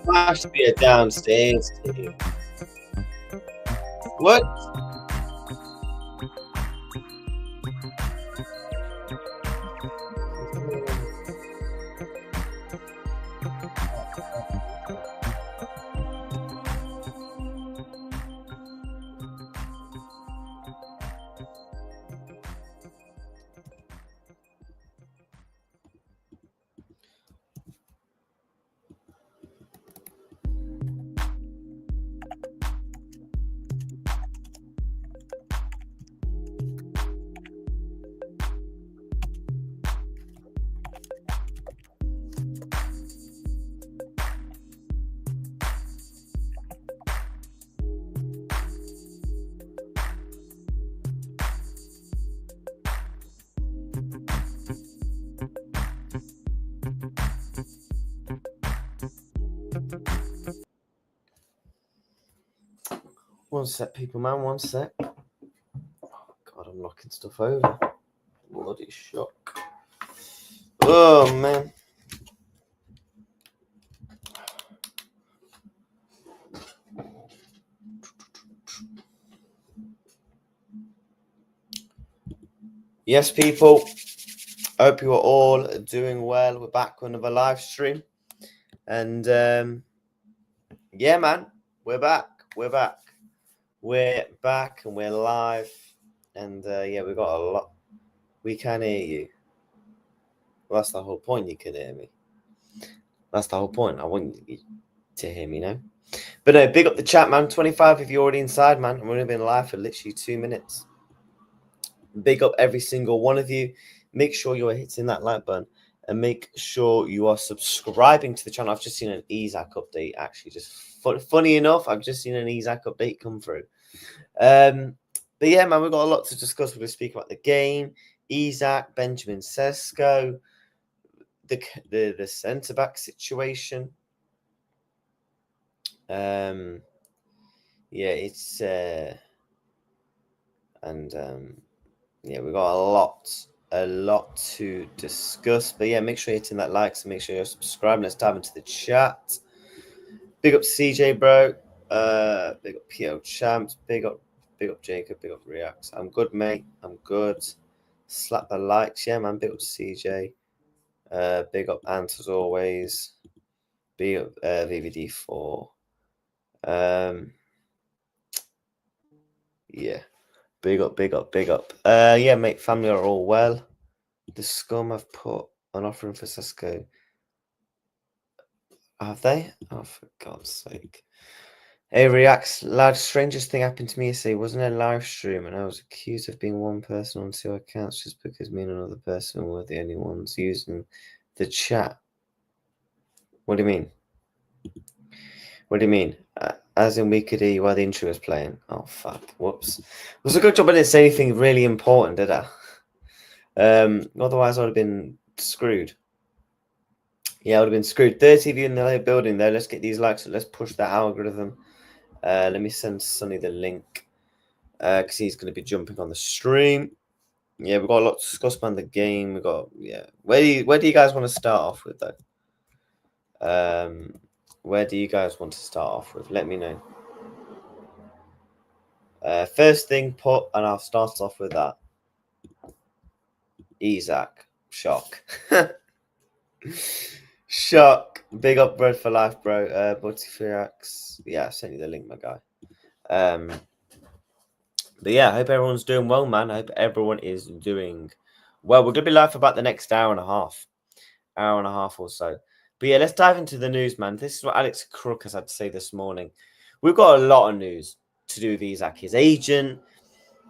Must be a downstairs team. What? One sec, people, man. One sec. Oh, God, I'm knocking stuff over. Bloody shock. Oh, man. Yes, people. I hope you are all doing well. We're back with another live stream. And yeah, man, we're back. We're back. We're back and we're live. And yeah, we've got a lot. We can hear you. Well, that's the whole point. You can hear me. That's the whole point. I want you to hear me now. But no, big up the chat, man. 25 if you're already inside, man. I've only been live for literally 2 minutes. Big up every single one of you. Make sure you are hitting that like button and make sure you are subscribing to the channel. I've just seen an EZAC update, actually. Just funny enough, I've just seen an EZAC update come through. But yeah, man, we've got a lot to discuss. We're going to speak about the game, EZAC, Benjamin Sesko, the centre back situation. Yeah, it's yeah, we've got a lot to discuss. But yeah, make sure you're hitting that like, so make sure you're subscribing. Let's dive into the chat. Big up CJ, bro. Big up PO Champs. Big up Jacob. Big up Reacts. I'm good, mate. I'm good. Slap the likes, yeah, man. Big up CJ. Big up Ant as always. Big up VVD4. Yeah. Big up. Yeah, mate, family are all well. The scum have put an offering for Sesko. Have they? Oh, for God's sake. Hey, Reacts, lad, strangest thing happened to me yesterday. Wasn't a live stream, and I was accused of being one person on 2 accounts just because me and another person were the only ones using the chat. What do you mean? What do you mean? As in we could hear you while the intro was playing. Oh, fuck. Whoops. It was a good job I didn't say anything really important, did I? Otherwise, I would have been screwed. Yeah, I would have been screwed. 30 of you in the building there. Let's get these likes. Let's push that algorithm. Let me send Sonny the link because he's going to be jumping on the stream. Yeah, we've got a lot to discuss about the game. We've got, yeah. Where do you guys want to start off with, though? Where do you guys want to start off with? Let me know. First thing, put, and I'll start off with that. EZAC. Shock. Shock. Big up, Bread for Life, bro. Butty Firax. Yeah, I sent you the link, my guy. But yeah, I hope everyone's doing well, man. I hope everyone is doing well. We're going to be live for about the next hour and a half or so. But yeah, let's dive into the news, man. This is what Alex Crook has had to say this morning. We've got a lot of news to do with Isak, his agent,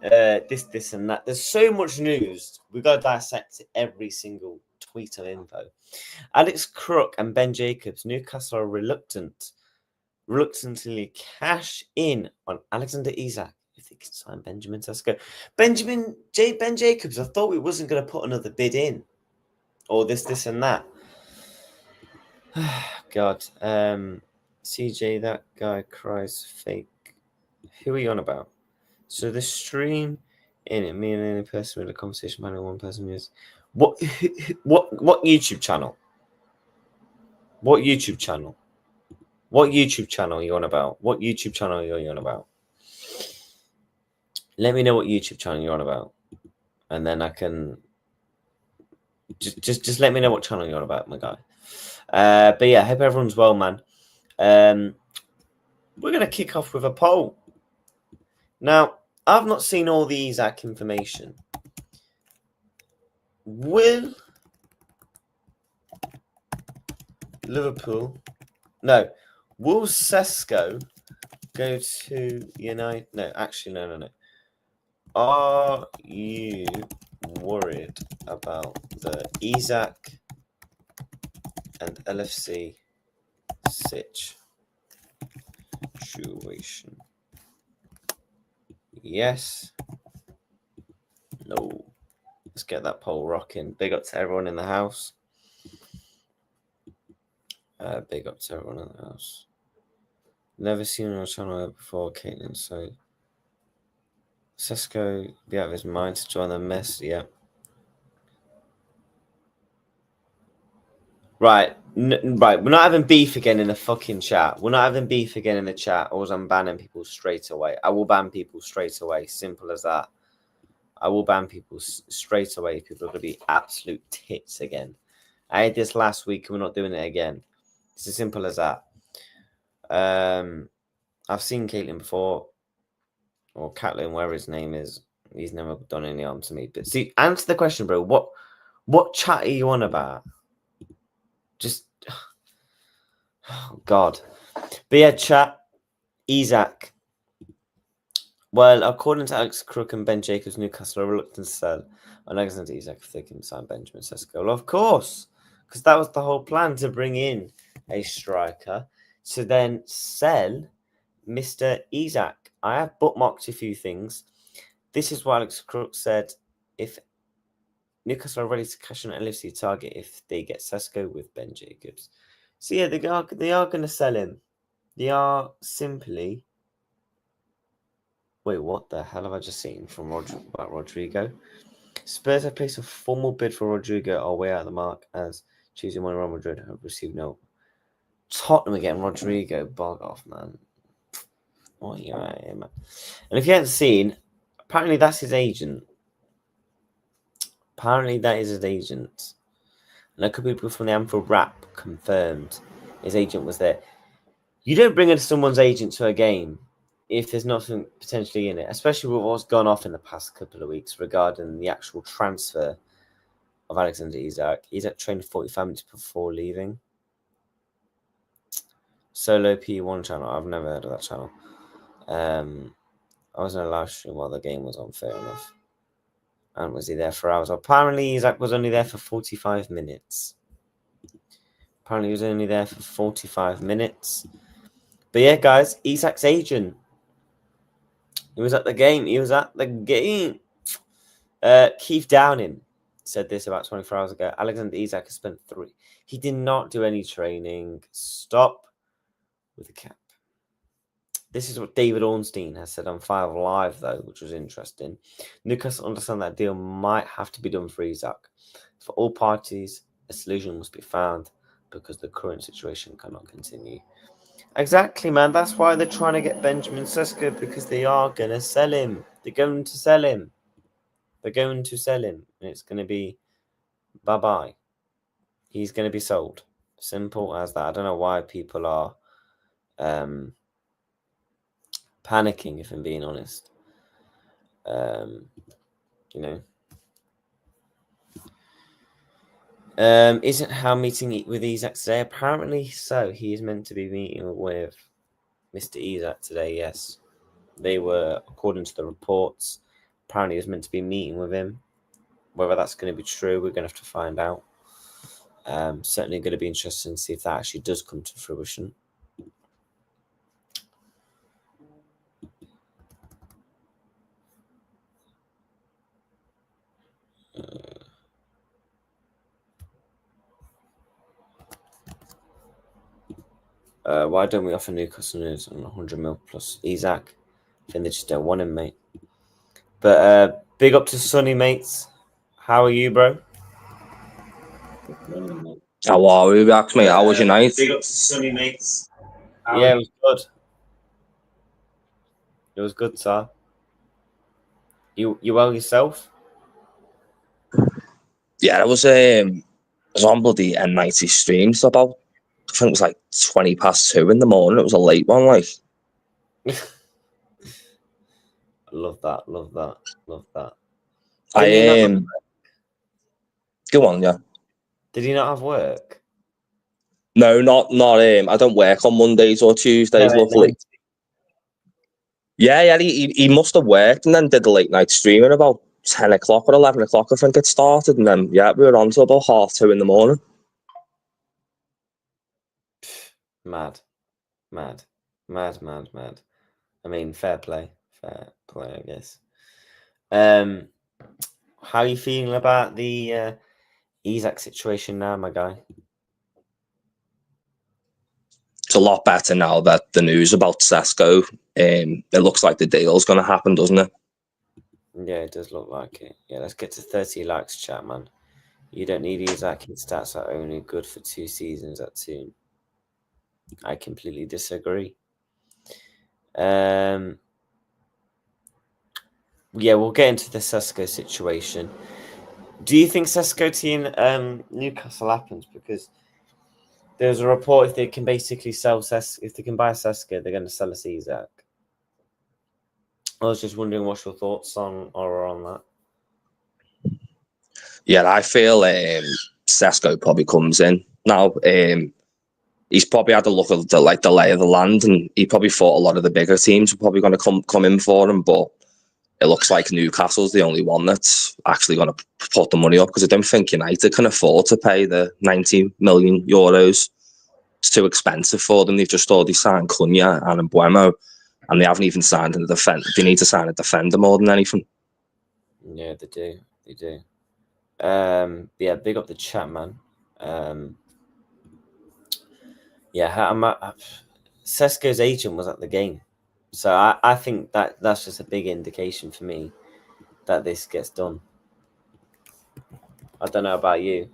this, and that. There's so much news. We've got to dissect every single tweet of info. Alex Crook and Ben Jacobs, Newcastle are reluctantly cash in on Alexander Isak if they can sign Benjamin Sesko. Ben Jacobs, I thought we wasn't going to put another bid in, or this, and that. God, CJ, that guy cries fake. Who are you on about? So the stream in it, me and any person with a conversation panel, one person is what YouTube channel? What YouTube channel? What YouTube channel are you on about? What YouTube channel are you on about? Let me know what YouTube channel you're on about, and then I can just let me know what channel you're on about, my guy. But yeah, hope everyone's well, man. We're gonna kick off with a poll. Now, I've not seen all the Isak information. Will Sesko go to United? No, actually, no. Are you worried about the Isak and LFC situation? Yes. No. Let's get that poll rocking. Big up to everyone in the house. Big up to everyone in the house. Never seen on our channel before, Caitlin. So Sesko be out of his mind to join the mess. Yeah. Right. Right. We're not having beef again in the fucking chat. We're not having beef again in the chat, or I'm banning people straight away. I will ban people straight away. Simple as that. I will ban people straight away. People are going to be absolute tits again. I did this last week and we're not doing it again. It's as simple as that. I've seen Caitlin before, or Catlin, whatever his name is. He's never done any harm to me. But see, answer the question, bro. What chat are you on about? Just, oh God. But yeah, chat. Isak. Well, according to Alex Crook and Ben Jacobs, Newcastle are reluctant to sell Alexander Isak if they can sign Benjamin Sesko. Well, of course, because that was the whole plan, to bring in a striker to then sell Mr. Isak. I have bookmarked a few things. This is what Alex Crook said. If Newcastle are ready to cash on an LFC target if they get Sesko with Ben Jacobs. So yeah, they are going to sell him. They are simply... Wait, what the hell have I just seen from Rodrigo? Spurs have placed a formal bid for Rodrigo are way out of the mark as choosing one Real Madrid have received no. Tottenham again, Rodrigo, bog off, man. What are you at here, man? And if you haven't seen, apparently that's his agent. Apparently that is his agent. And a couple of people from the Anfield Rap confirmed his agent was there. You don't bring in someone's agent to a game if there's nothing potentially in it, especially with what's gone off in the past couple of weeks regarding the actual transfer of Alexander Isak. Isak trained 45 minutes before leaving. Solo P1 channel. I've never heard of that channel. I was in a live stream while the game was on, fair enough. And was he there for hours? Apparently, Isak was only there for 45 minutes. But yeah, guys, Isak's agent. He was at the game. Keith Downing said this about 24 hours ago. Alexander Isak has spent 3. He did not do any training. Stop with the cap. This is what David Ornstein has said on 5 Live, though, which was interesting. Newcastle understand that deal might have to be done for Isak. For all parties, a solution must be found because the current situation cannot continue. Exactly, man. That's why they're trying to get Benjamin Sesko, because they are going to sell him. They're going to sell him. And it's going to be bye-bye. He's going to be sold. Simple as that. I don't know why people are panicking, if I'm being honest. You know. Isn't Hal meeting with Isak today? Apparently so. He is meant to be meeting with Mr. Isak today, yes. They were, according to the reports, apparently he was meant to be meeting with him. Whether that's going to be true, we're going to have to find out. Certainly going to be interesting to see if that actually does come to fruition. Why don't we offer new customers on 100 mil plus Isak? I think they just don't want him, mate. But big up to Sonny, mates. How are you, bro? How are you, Max, mate? How was your night? Big up to Sonny, mates. Yeah, it was good. It was good, sir. You well yourself? Yeah, it was on bloody N90 streams about, I think it was like 20 past 2 in the morning. It was a late one, like. Love that, love that, love that. Go on, yeah. Did he not have work? No, not I don't work on Mondays or Tuesdays, luckily. Yeah, he must have worked and then did the late night streaming about 10 o'clock or 11 o'clock, I think it started, and then we were on till about 2:30 in the morning. Mad. I mean, fair play, I guess. How are you feeling about the Isak situation now, my guy? It's a lot better now that the news about Sesko, it looks like the deal's going to happen, doesn't it? Yeah, it does look like it. Yeah, let's get to 30 likes, chat, man. You don't need Isak. His stats are only good for 2 seasons at Toon. I completely disagree. Yeah, we'll get into the Sesko situation. Do you think Sesko to Newcastle happens? Because there's a report if they can basically sell if they can buy Sesko, they're going to sell us Isak. I was just wondering what's your thoughts on that. Yeah, I feel Sesko probably comes in now. He's probably had a look at the lay of the land, and he probably thought a lot of the bigger teams were probably going to come in for him, but it looks like Newcastle's the only one that's actually going to put the money up, because I don't think United can afford to pay the 90 million euros. It's too expensive for them. They've just already signed Cunha and Mbeumo, and they haven't even signed a defender. They need to sign a defender more than anything. Yeah, they do. Yeah, big up the chat, man. Sesko's agent was at the game, so I think that's just a big indication for me that this gets done. I don't know about you.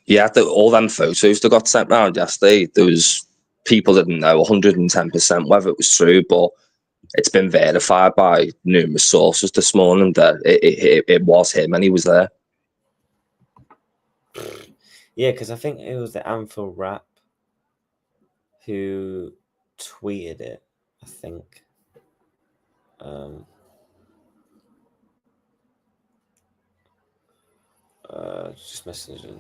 Yeah, all them photos that got sent round yesterday, there was people that didn't know 110% whether it was true, but it's been verified by numerous sources this morning that it was him and he was there. Yeah, because I think it was the Anfield Rap who tweeted it, I think. Just messaging.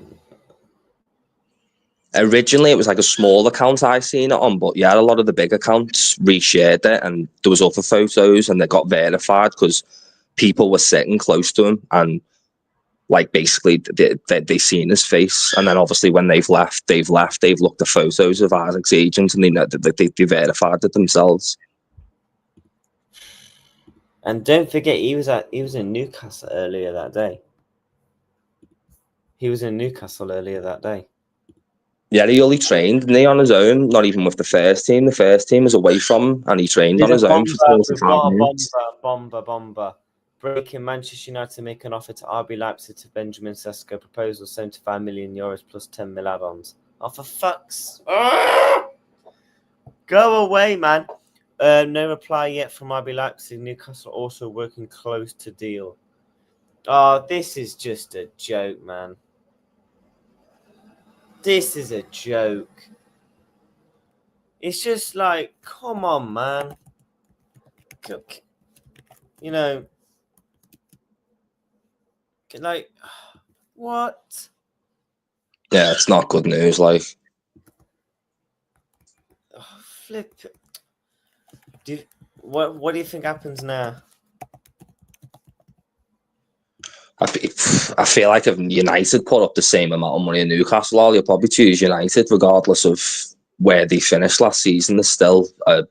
Originally, it was like a small account I seen it on, but yeah, a lot of the big accounts reshared it, and there was other photos, and they got verified because people were sitting close to him, and like basically they seen his face, and then obviously when they've looked at photos of Isak's agent, and they verified it themselves. And don't forget, he was in Newcastle earlier that day. Yeah, he only trained, didn't he, on his own, not even with the first team. The first team was away from him, and he trained on his own for 45 minutes. Bomber. Breaking: Manchester United to make an offer to RB Leipzig to Benjamin Sesko. Proposal 75 million euros plus 10 mil add-ons. Oh, for fuck's... Go away, man. No reply yet from RB Leipzig. Newcastle also working close to deal. Oh, this is just a joke, man. This is a joke. It's just like, come on, man. You know, like, what? Yeah, it's not good news. Like, Oh, flip. What do you think happens now? I feel like if United put up the same amount of money in Newcastle, you'll probably choose United regardless of where they finished last season. There's still, there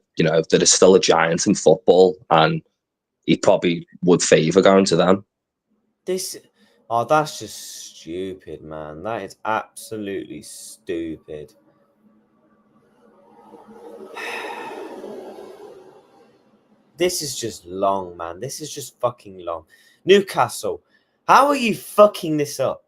is still a giant in football, and he probably would favour going to them. That's just stupid, man. That is absolutely stupid. This is just long, man. This is just fucking long. Newcastle, how are you fucking this up?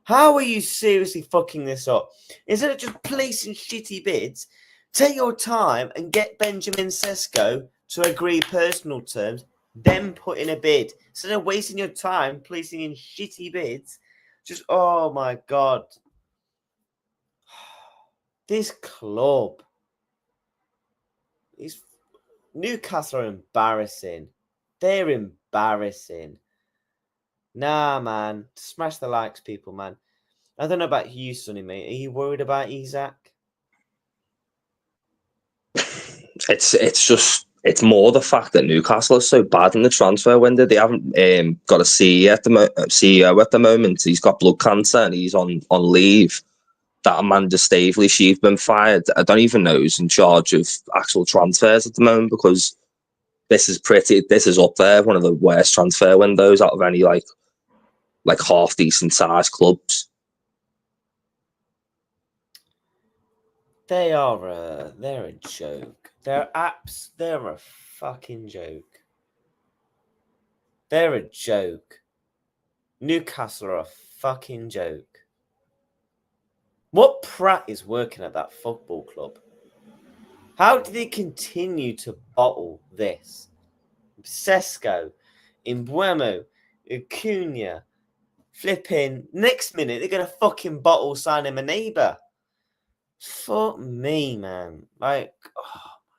How are you seriously fucking this up? Instead of just placing shitty bids, take your time and get Benjamin Sesko to agree personal terms, then put in a bid. Instead of wasting your time placing in shitty bids, just, oh my God. This club. Newcastle are embarrassing. They're embarrassing. Nah, man. Smash the likes, people, man. I don't know about you, Sonny, mate. Are you worried about Isak? It's more the fact that Newcastle is so bad in the transfer window. They haven't got a CEO at the moment. He's got blood cancer and he's on leave. That Amanda Staveley, she's been fired. I don't even know who's in charge of actual transfers at the moment, because this is up there, one of the worst transfer windows out of any like half decent sized clubs. They're a joke. They're a fucking joke. They're a joke. Newcastle are a fucking joke. What prat is working at that football club? How do they continue to bottle this? Sesko, Mbeumo, Acuna, flipping. Next minute, they're going to fucking bottle sign him a neighbour. Fuck me, man. Like, oh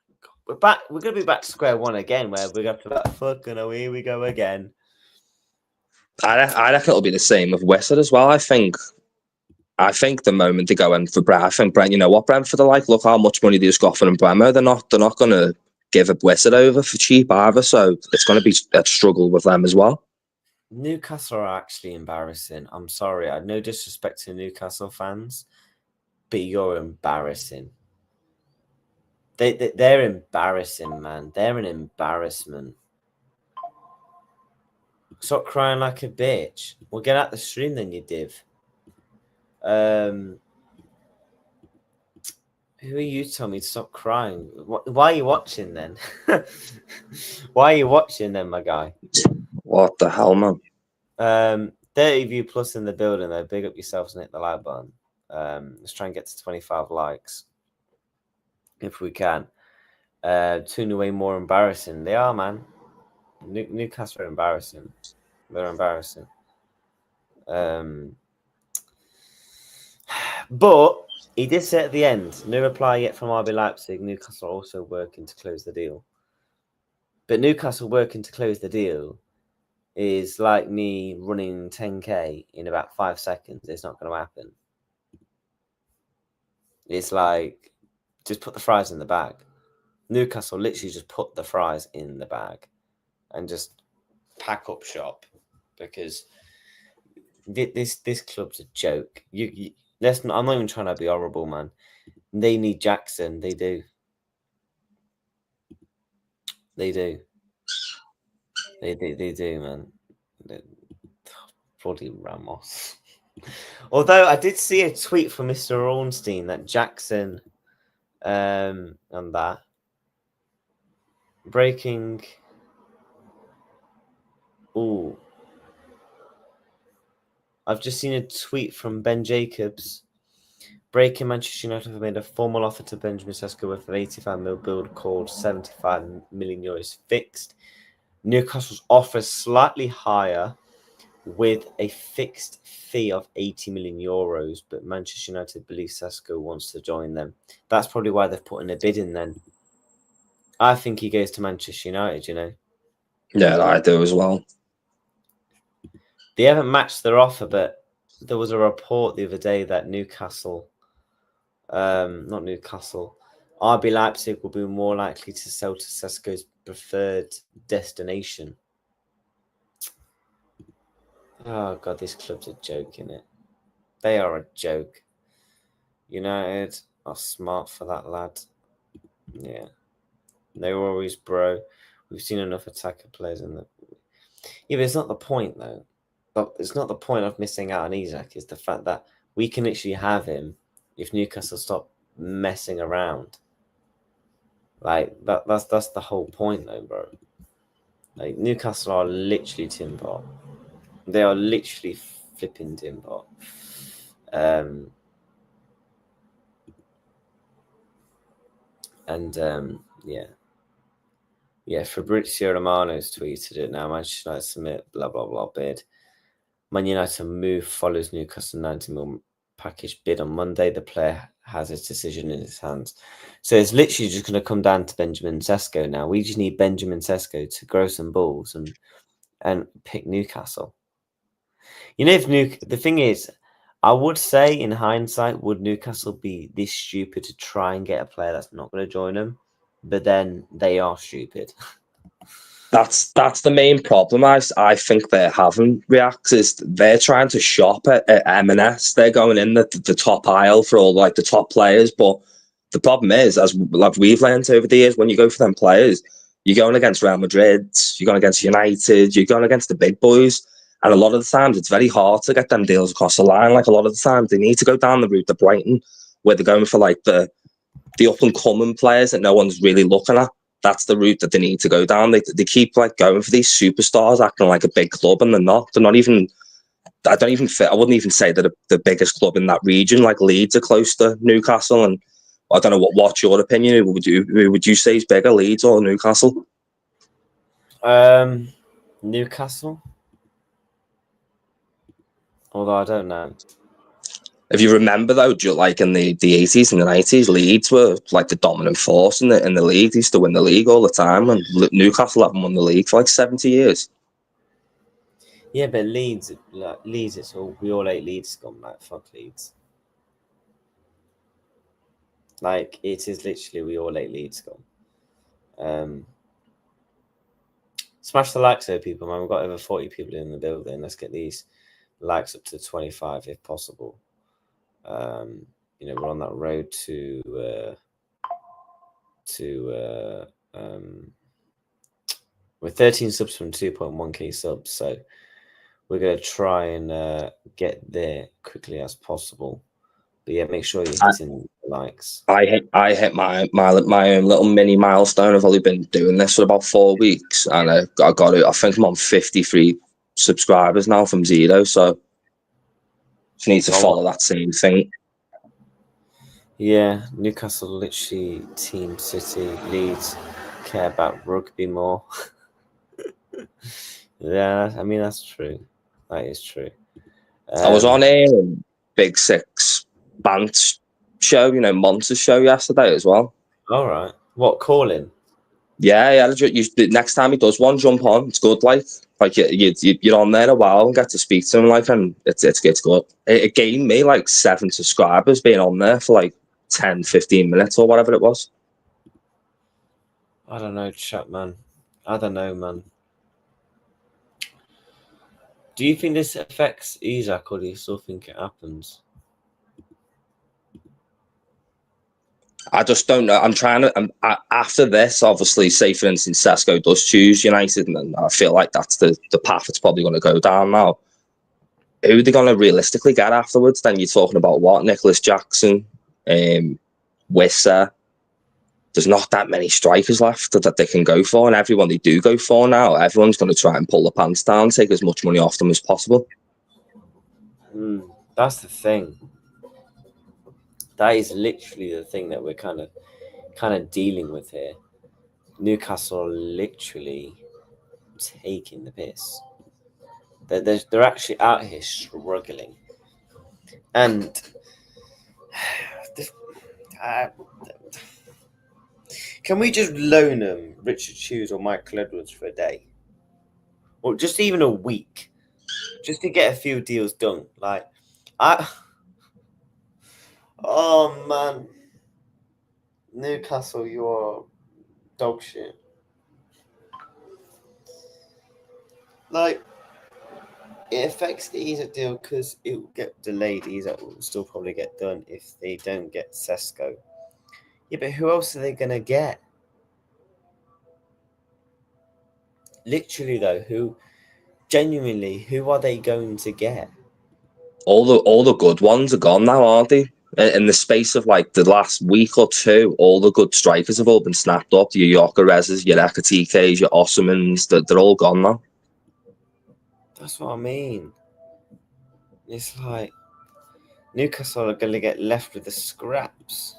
my God. We're back. We're going to be back to square one again, where we're going to be like, fucking, oh, here we go again. I reckon it'll be the same with Wizard as well. I think the moment they go in for Brent, I think Brent, you know what Brentford are like. Look how much money they just got for Mbeumo. They're not going to give a Wizard over for cheap either. So it's going to be a struggle with them as well. Newcastle are actually embarrassing. I'm sorry. I have no disrespect to Newcastle fans, but you're embarrassing. They're embarrassing, man. They're an embarrassment. Stop crying like a bitch. Well, get out the stream then, you div. Who are you telling me to stop crying? Why are you watching then? Why are you watching then, my guy? What the hell, man? 30 view plus in the building, though. Big up yourselves and hit the like button. Let's try and get to 25 likes if we can. Tune away more embarrassing. They are, man. Newcastle are embarrassing. They're embarrassing. But he did say at the end, no reply yet from RB Leipzig. Newcastle are also working to close the deal. But Newcastle working to close the deal is like me running 10K in about 5 seconds. It's not going to happen. It's like, just put the fries in the bag. Newcastle literally just put the fries in the bag and just pack up shop, because this club's a joke. I'm not even trying to be horrible, man. They need Jackson. They do. They do, man. Bloody Ramos. Although I did see a tweet from Mr. Ornstein that Jackson and that breaking. Oh, I've just seen a tweet from Ben Jacobs. Breaking, Manchester United have made a formal offer to Benjamin Sesko worth of 85 mil, build called 75 million euros fixed. Newcastle's offer is slightly higher, with a fixed fee of 80 million euros, but Manchester United believe Sesko wants to join them. That's probably why they've put in a bid in then. I think he goes to Manchester United, you know. Yeah, I do as well. They haven't matched their offer, but there was a report the other day that RB Leipzig will be more likely to sell to Sesko's preferred destination. Oh God, these clubs are joking it. They are a joke. United are smart for that lad. Yeah. No worries, bro. We've seen enough attacker players in the. Yeah, but it's not the point though. But it's not the point of missing out on Isak. It's the fact that we can literally have him if Newcastle stop messing around. Like that's the whole point though, bro. Like Newcastle are literally Tim Pot. They are literally flipping Tim Pot. Yeah, Fabrizio Romano's tweeted it now. Manchester United submit blah blah blah bid. Man United move follows Newcastle 90 million package bid on Monday. The player has his decision in his hands. So it's literally just going to come down to Benjamin Sesko now. We just need Benjamin Sesko to grow some balls and pick Newcastle. You know, the thing is, I would say in hindsight, would Newcastle be this stupid to try and get a player that's not going to join them? But then they are stupid. That's the main problem I think they're having, Reacts, is they're trying to shop at M&S. They're going in the top aisle for all like the top players, but the problem is, as like we've learned over the years, when you go for them players, you're going against Real Madrid, you're going against United, you're going against the big boys, and a lot of the times it's very hard to get them deals across the line. Like a lot of the times they need to go down the route of Brighton, where they're going for like the up and coming players that no one's really looking at. That's the route that they need to go down. They keep like going for these superstars, acting like a big club, and they're not. They're not even. I wouldn't even say they're the biggest club in that region. Like Leeds are close to Newcastle, and I don't know what's your opinion. Who would you say is bigger, Leeds or Newcastle? Newcastle. Although I don't know. If you remember though, like in the 80s and the 90s, Leeds were like the dominant force in the league. They used to win the league all the time, and Newcastle haven't won the league for like 70 years. Yeah, but Leeds, it's all we all hate Leeds scum. Like fuck Leeds. Like it is literally we all hate Leeds scum. Smash the likes though, people, man. We've got over 40 people in the building. Let's get these likes up to 25 if possible. We're on that road we're 13 subs from 2.1k subs, so we're gonna try and get there quickly as possible. But yeah, make sure you're hitting likes. I hit my own little mini milestone. I've only been doing this for about 4 weeks, and I got it. I think I'm on 53 subscribers now from 0. So just need to follow that same thing. Yeah, Newcastle literally Team City, Leeds care about rugby more. Yeah, I mean that's true. That is true. I was on a Big Six Bant show, Monsters show yesterday as well. All right. What, calling? Yeah. The next time he does one, jump on. It's good. Like you're on there a while and get to speak to him. Like, and it's good. It gained me like 7 subscribers being on there for like 10, 15 minutes or whatever it was. I don't know, chat, man. I don't know, man. Do you think this affects Isak, or do you still think it happens? I just don't know. I'm trying to. After this, obviously, say for instance, Sesko does choose United, and I feel like that's the path it's probably going to go down now. Who are they going to realistically get afterwards? Then you're talking about what? Nicholas Jackson, Wissa. There's not that many strikers left that they can go for, and everyone they do go for now, everyone's going to try and pull the pants down, take as much money off them as possible. That's the thing. That is literally the thing that we're kind of dealing with here. Newcastle are literally taking the piss. They're actually out here struggling, and can we just loan them Richard Hughes or Michael Edwards for a day, or just even a week, just to get a few deals done? Oh man, Newcastle, you are dog shit. Like, it affects the Isak deal because it will get delayed. Isak will still probably get done if they don't get Sesko. Yeah, but who else are they gonna get? Literally though, who are they going to get? All the good ones are gone now, aren't they? In the space of like the last week or two, all the good strikers have all been snapped up. Your Gyökereses, your Ekatikes, your Ossimans, they're all gone now. That's what I mean. It's like Newcastle are going to get left with the scraps.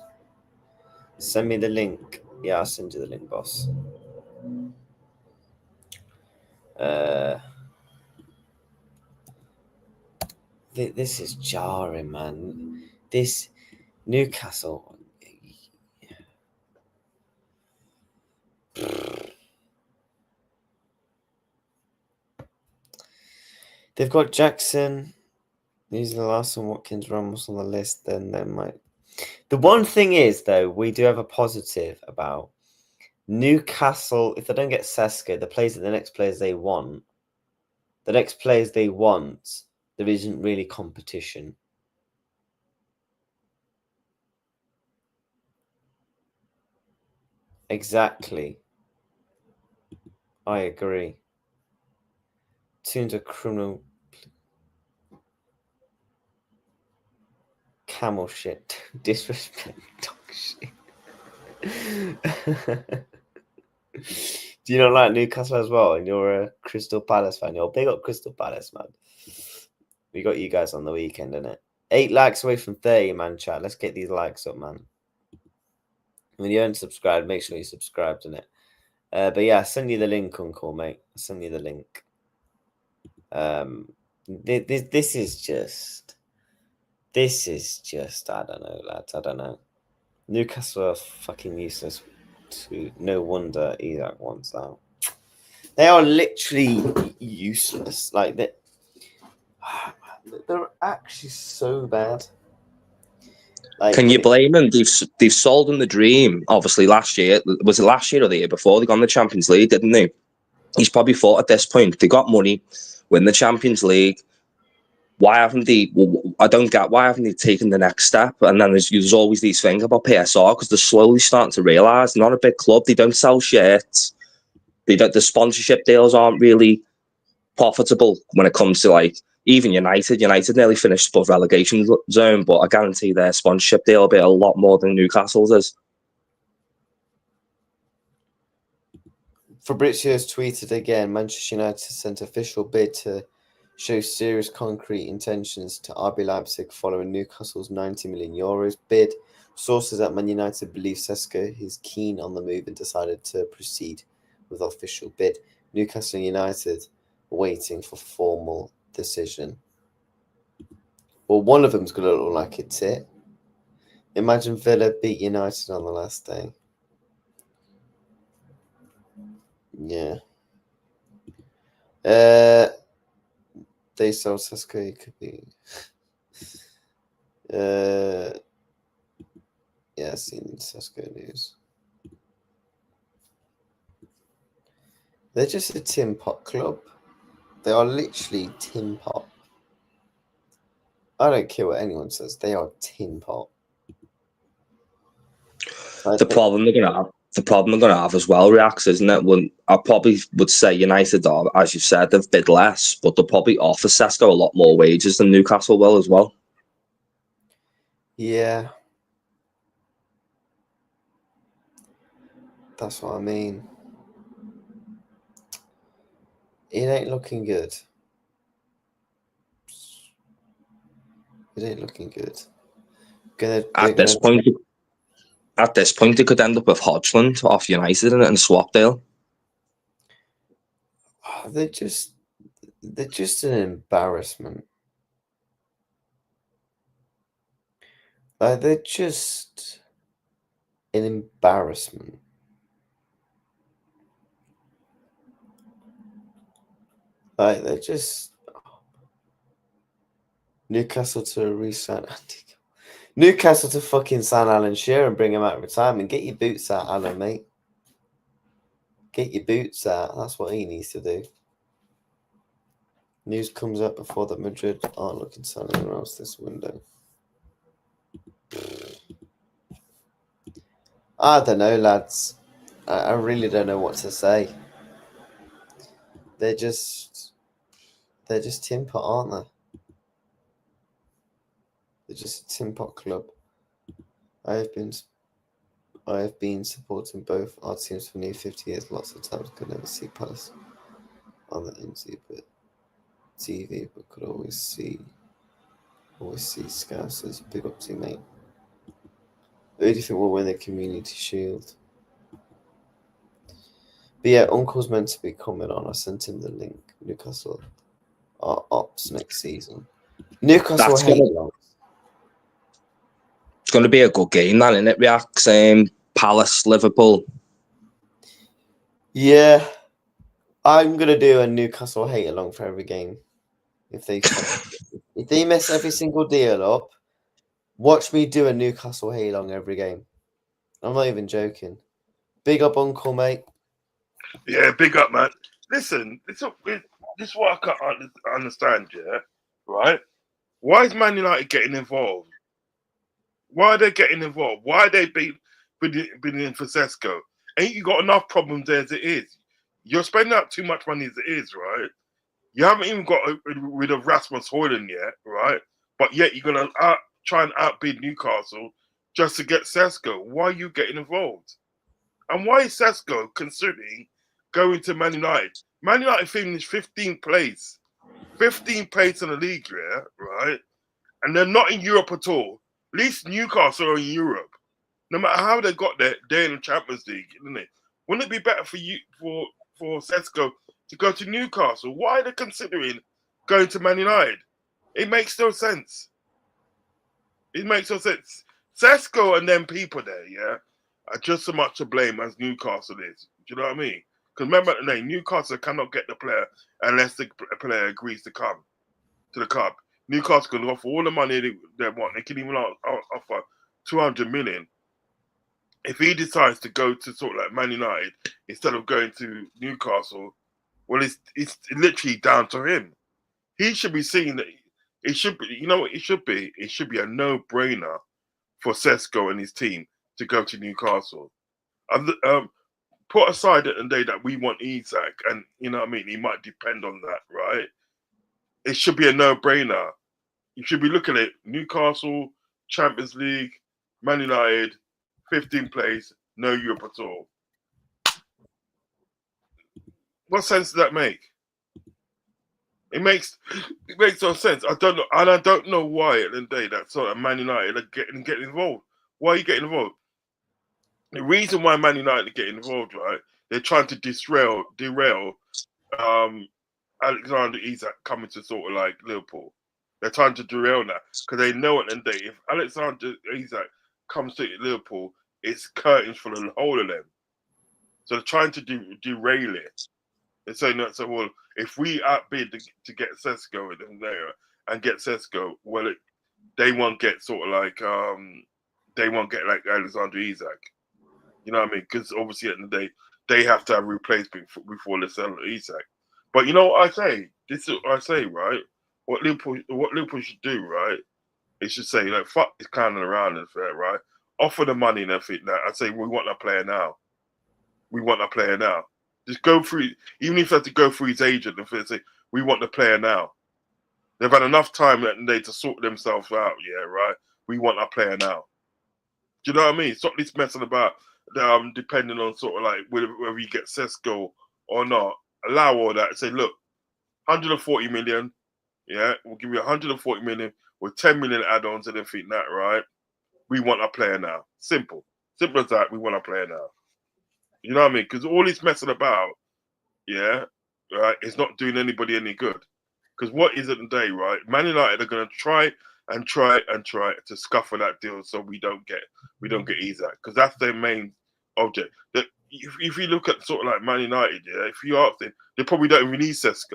Send me the link. Yeah, I'll send you the link, boss. This is jarring, man. This Newcastle. They've got Jackson. These are the last one. Watkins, Ramos on the list. Then they might. The one thing is, though, we do have a positive about Newcastle. If they don't get Sesko, the next players they want, there isn't really competition. Exactly. I agree. Tunes a criminal. Camel shit. Disrespect. Dog shit. Do you not like Newcastle as well? And you're a Crystal Palace fan. You're big up Crystal Palace, man. We got you guys on the weekend, innit? 8 likes away from 30, man, chat. Let's get these likes up, man. When you haven't subscribed, make sure you subscribed, innit? But yeah, I'll send you the link, Uncle, mate. I'll send you the link. This is just, I don't know, lads. I don't know. Newcastle are fucking useless. No wonder Isak wants out. They are literally useless. Like they're actually so bad. Like, can you blame them? They've sold him the dream. Obviously, last year was it last year or the year before they got in the Champions League, didn't they? He's probably thought at this point they got money, win the Champions League. Why haven't they? I don't get why haven't they taken the next step? And then there's always these things about PSR because they're slowly starting to realise they're not a big club. They don't sell shirts. The sponsorship deals aren't really profitable when it comes to like even United. United nearly finished above relegation zone, but I guarantee their sponsorship deal will be a lot more than Newcastle's is. Fabrizio's tweeted again. Manchester United sent official bid to show serious concrete intentions to RB Leipzig following Newcastle's €90 million bid. Sources at Man United believe Sesko is keen on the move and decided to proceed with the official bid. Newcastle United waiting for formal decision. Well, one of them's going to look like it's it. Imagine Villa beat United on the last day. Yeah. They sell Sesko, it could be. Yeah, seen Sesko news. They're just a tin pot club. They are literally tin pot. I don't care what anyone says. They are tin pot. The problem they're gonna have as well, Reacts, isn't it? When I probably would say United are, as you said, they've bid less, but they'll probably offer Sesko a lot more wages than Newcastle will as well. Yeah. That's what I mean. It ain't looking good. It ain't looking good. At this point, it could end up with Hodgland off United and Swapdale. They're just they're just an embarrassment. They're just an embarrassment. They're just Newcastle to re-sign Newcastle to fucking sign Alan Shearer and bring him out of retirement. Get your boots out, Alan, mate. Get your boots out. That's what he needs to do. News comes out before that Madrid aren't looking to sign anyone else this window. I don't know, lads. I really don't know what to say. They're just tin pot, aren't they? They're just a tin pot club. I have been supporting both our teams for nearly 50 years. Lots of times could never see Palace on the TV, but could always see Scousers. Big up to you, mate. Who do you think will win the Community Shield? But yeah, Uncle's meant to be coming on. I sent him the link. Newcastle are ops next season. Newcastle It's going to be a good game, that, isn't it, React? Palace, Liverpool. Yeah. I'm going to do a Newcastle hate along for every game. If they mess every single deal up, watch me do a Newcastle hate along every game. I'm not even joking. Big up, Uncle, mate. Yeah, big up, man. Listen, this is what I can't understand, yeah? Right? Why is Man United getting involved? Why are they getting involved? Why are they bidding for Sesko? Ain't you got enough problems there as it is? You're spending out too much money as it is, right? You haven't even got rid of Rasmus Højlund yet, right? But yet you're going to try and outbid Newcastle just to get Sesko. Why are you getting involved? And why is Sesko considering going to Man United? Man United finished 15th place. 15th place in the league, yeah, right? And they're not in Europe at all. At least Newcastle are in Europe. No matter how they got there, they're in the Champions League, isn't it? Wouldn't it be better for you for Sesko to go to Newcastle? Why are they considering going to Man United? It makes no sense. It makes no sense. Sesko and them people there, yeah, are just as much to blame as Newcastle is. Do you know what I mean? Because remember the name, Newcastle cannot get the player unless the player agrees to come to the club. Newcastle can offer all the money they want. They can even offer 200 million. If he decides to go to sort of like Man United instead of going to Newcastle, well, it's literally down to him. He should be seeing that. It should be, you know what it should be? It should be a no-brainer for Sesko and his team to go to Newcastle. Put aside the day that we want Isak, and you know what I mean, he might depend on that, right? It should be a no-brainer. You should be looking at Newcastle, Champions League, Man United, 15th place, no Europe at all. What sense does that make? It makes no sense. I don't know, and I don't know why at the end of the day that sort of Man United are getting involved. Why are you getting involved? The reason why Man United are getting involved, right? They're trying to derail Alexander Isak coming to sort of like Liverpool. They're trying to derail that because they know at the end of the day, if Alexander Isak comes to Liverpool, it's curtains for the whole of them. So they're trying to derail it. They're saying that, so well, if we outbid to get Sesko in there and get Sesko, well, they won't get sort of like they won't get like Alexander Isak. You know what I mean? Because obviously at the end of the day, they have to have a replacement before they sell Isak. But you know what I say? This is what I say, right? What Liverpool should do, right? It should say, like, fuck this clowning around and fair, right? Offer the money and everything. That I say, we want a player now. We want a player now. Just go through, even if they have to go through his agent and say, we want the player now. They've had enough time that day to sort themselves out, yeah, right? We want a player now. Do you know what I mean? Stop this messing about, depending on sort of like whether you get Sesko or not. Allow all that. Say, look, 140 million, yeah, we'll give you 140 million with 10 million add-ons and everything that, right? We want a player now. Simple. Simple as that. We want a player now. You know what I mean? Because all this messing about, yeah, right, it's not doing anybody any good. Because what is it today, right? Man United are going to try to scupper that deal so we don't get Isak, because that's their main object. That if you look at sort of like Man United, yeah, if you ask them, they probably don't even need Sesko.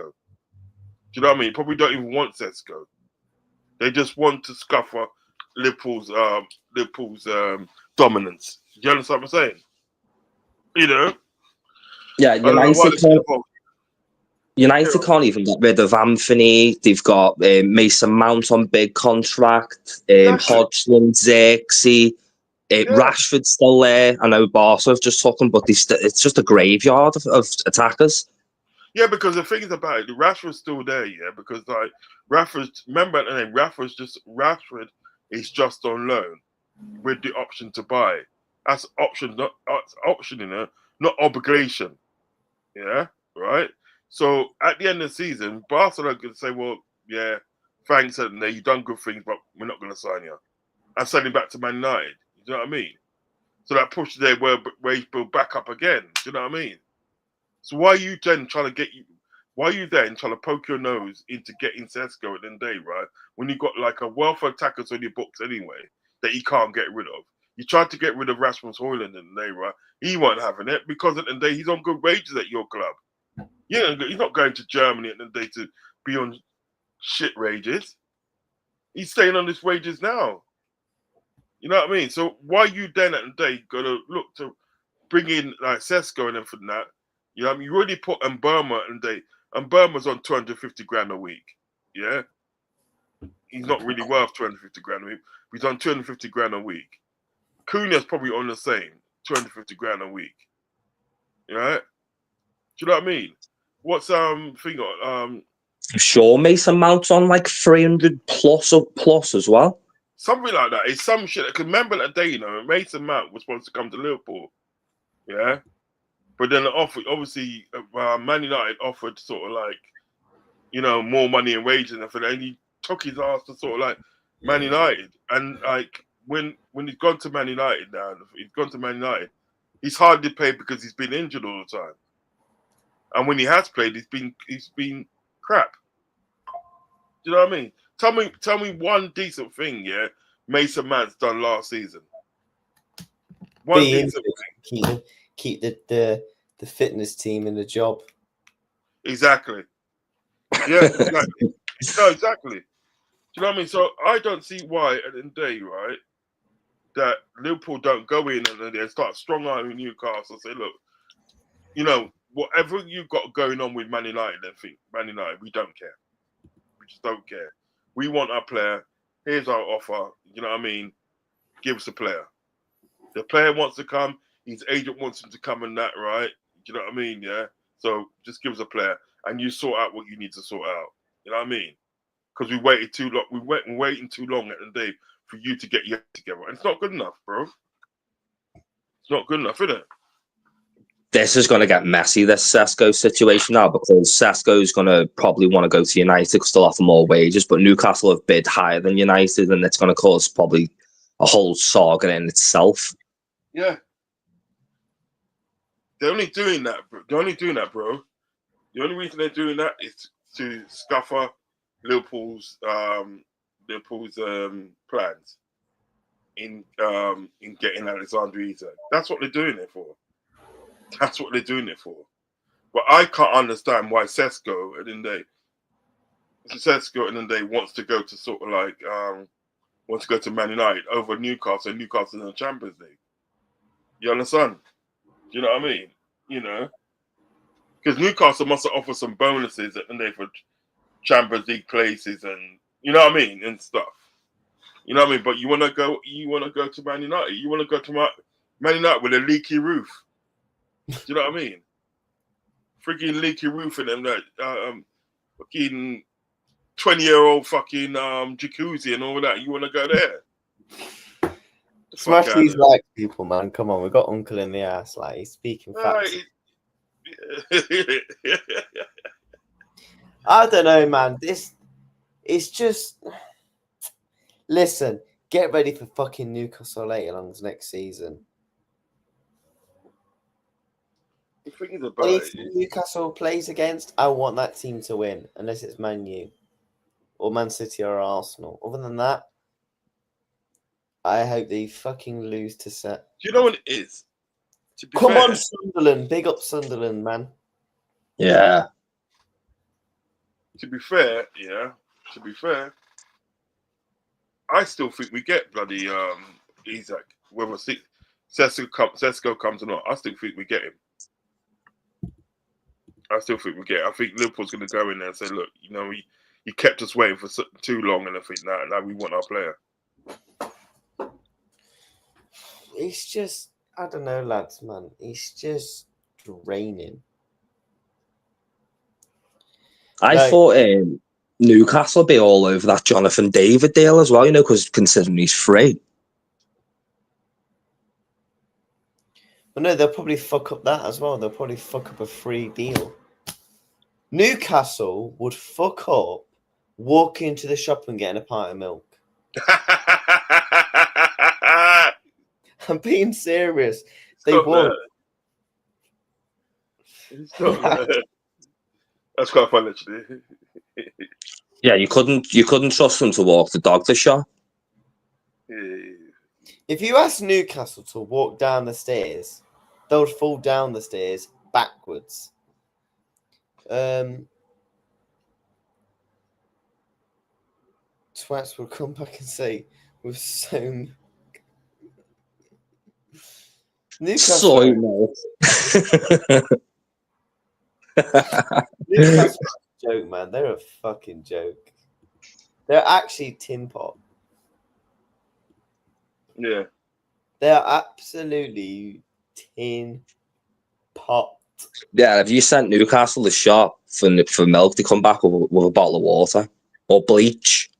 Do you know what I mean? Probably don't even want Sesko. They just want to scupper Liverpool's dominance. Do you understand what I'm saying? You know? Yeah, I don't know why they should have. United can't even get rid of Anthony. They've got Mason Mount on big contract, Hodgson, Xerxes, Rashford's still there. I know Barca have just took him, but it's just a graveyard of attackers. Yeah, because the thing is about it, Rashford's still there, yeah, because like Rashford is just on loan with the option to buy. That's option, not obligation. Yeah, right. So at the end of the season, Barcelona could say, "Well, yeah, thanks, and you've done good things, but we're not going to sign you," and send him back to Man United. You know what I mean? So that pushes their wage bill back up again. Do you know what I mean? So why are you then trying to poke your nose into getting Sesko at the end of the day, right? When you've got like a wealth of attackers on your books anyway that you can't get rid of. You tried to get rid of Rasmus Højlund in the day, right? He wasn't having it because at the end of the day he's on good wages at your club. Yeah, he's not going to Germany at the end of the day to be on shit wages. He's staying on his wages now. You know what I mean? So why are you then at the day gonna look to bring in like Sesko and everything that? You know what I mean? You already put Mbeumo and Mbeumo's on 250 grand a week. Yeah? He's not really worth 250 grand a week. He's on 250 grand a week. Cunha's probably on the same, 250 grand a week. Right? Do you know what I mean? What's thing on I'm sure Mason Mount's on like 300 plus as well. Something like that. It's some shit. I can remember that day, you know, Mason Mount was supposed to come to Liverpool. Yeah? But then obviously, Man United offered sort of like, you know, more money and wages and everything, and he took his ass to sort of like Man United. And like when he's gone to Man United now, he's hardly played because he's been injured all the time. And when he has played, he's been crap. Do you know what I mean? Tell me one decent thing, yeah, Mason Mount's done last season. One decent thing. Keep the fitness team in the job. Exactly. Yeah, exactly. No, exactly. Do you know what I mean? So I don't see why at the end of the day, right, that Liverpool don't go in and they start strong-arming Newcastle, say, look, you know, whatever you've got going on with Man United, then think, Man United, we don't care. We just don't care. We want our player. Here's our offer. You know what I mean? Give us a player. The player wants to come. His agent wants him to come and that, right? You know what I mean? Yeah. So just give us a player, and you sort out what you need to sort out. You know what I mean? Because we waited too long. We went waiting too long at the day for you to get your together, and it's not good enough, bro. It's not good enough, is it? This is going to get messy, this Sesko situation now, because Sesko is going to probably want to go to United because they'll offer more wages, but Newcastle have bid higher than United, and it's going to cause probably a whole saga in itself. Yeah. They're only doing that, bro. The only reason they're doing that is to scupper Liverpool's plans in getting Alexander Isak. That's what they're doing it for. That's what they're doing it for. But I can't understand why Sesko at the end of the day wants to go to sort of like wants to go to Man United over Newcastle in the Champions League. You understand? Do you know what I mean? You know? Because Newcastle must have offered some bonuses at the end for Champions League places and you know what I mean? And stuff. You know what I mean? But you wanna go to Man United. You wanna go to Man United with a leaky roof. Do you know what I mean? Freaking leaky roof and them that fucking 20-year-old fucking jacuzzi and all that. You want to go there? Smash these like people, man. Come on, we got Uncle in the ass. Like he's speaking facts. I don't know, man. It's just. Listen, get ready for fucking Newcastle later on next season. thing is about Any it. team Newcastle plays against, I want that team to win, unless it's Man U or Man City or Arsenal. Other than that, I hope they fucking lose to set. Do you know what it is? To be Come fair, on, Sunderland. Big up Sunderland, man. Yeah. To be fair, yeah. To be fair, I still think we get bloody Isaac. Whether Sesko comes or not, I still think we get him. I still think we get him. I think Liverpool's going to go in there and say, look, you know, he kept us waiting for too long, and I think now we want our player. It's just, I don't know, lads, man. It's just draining. I thought Newcastle would be all over that Jonathan David deal as well, you know, because considering he's free. But no, they'll probably fuck up that as well. They'll probably fuck up a free deal. Newcastle would fuck up walking into the shop and getting a pint of milk. I'm being serious. They would. That's quite fun, actually. Yeah, you couldn't trust them to walk the dog to shop. Yeah. If you ask Newcastle to walk down the stairs, they would fall down the stairs backwards. Twats will come back and say, "We've so Newcastle." Soy milk. Newcastle's a joke, man. They're a fucking joke. They're actually tin pot. Yeah. They're absolutely tin pot. Yeah, if you sent Newcastle to shop for milk, they come back with a bottle of water or bleach.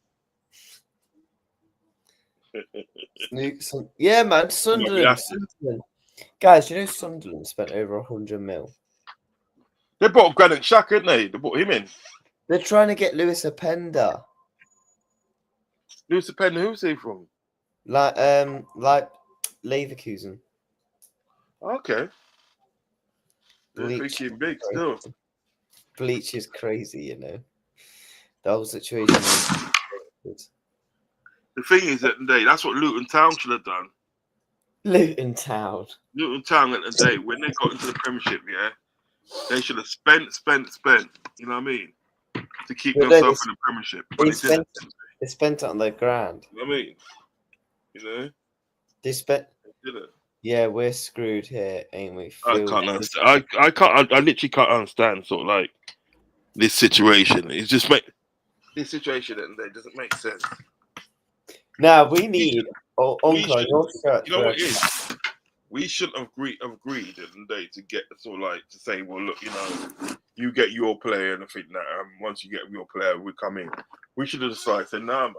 Yeah, man. Sunderland. Guys, you know Sunderland spent over 100 mil. They bought Granit Xhaka, didn't they? They bought him in. They're trying to get Lewis Openda. Lewis Openda, who's he from? Like Leverkusen. Okay. They're Bleach. thinking big still. Bleach is crazy, you know. The whole situation is The thing is, at the day, that's what Luton Town should have done. Luton Town. Luton Town at the day, when they got into the Premiership, yeah, they should have spent. You know what I mean? To keep themselves in the Premiership. But They spent it on their grand. You know what I mean? You know? They spent. Did it? Yeah, we're screwed here, ain't we? I can't understand. I literally can't understand sort of like this situation. It's just this situation at the day doesn't make sense. Now we need. Uncle, you know what it is? We shouldn't have agreed at the day to get sort of like to say, well, look, you know, you get your player, and I think that once you get your player, we come in. We should have decided, say, nah, man.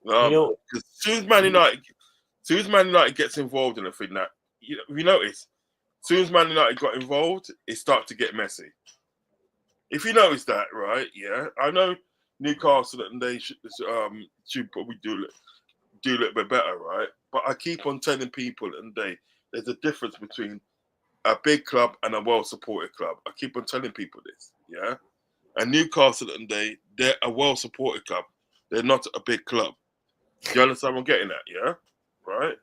Because as soon as Man United gets involved in a thing, that you notice, as soon as Man United got involved, it started to get messy. If you notice that, right? Yeah, I know Newcastle and they should probably do a little bit better, right? But I keep on telling people and there's a difference between a big club and a well-supported club. I keep on telling people this, yeah? And Newcastle and they're a well-supported club. They're not a big club. Do you understand what I'm getting at, yeah? Right?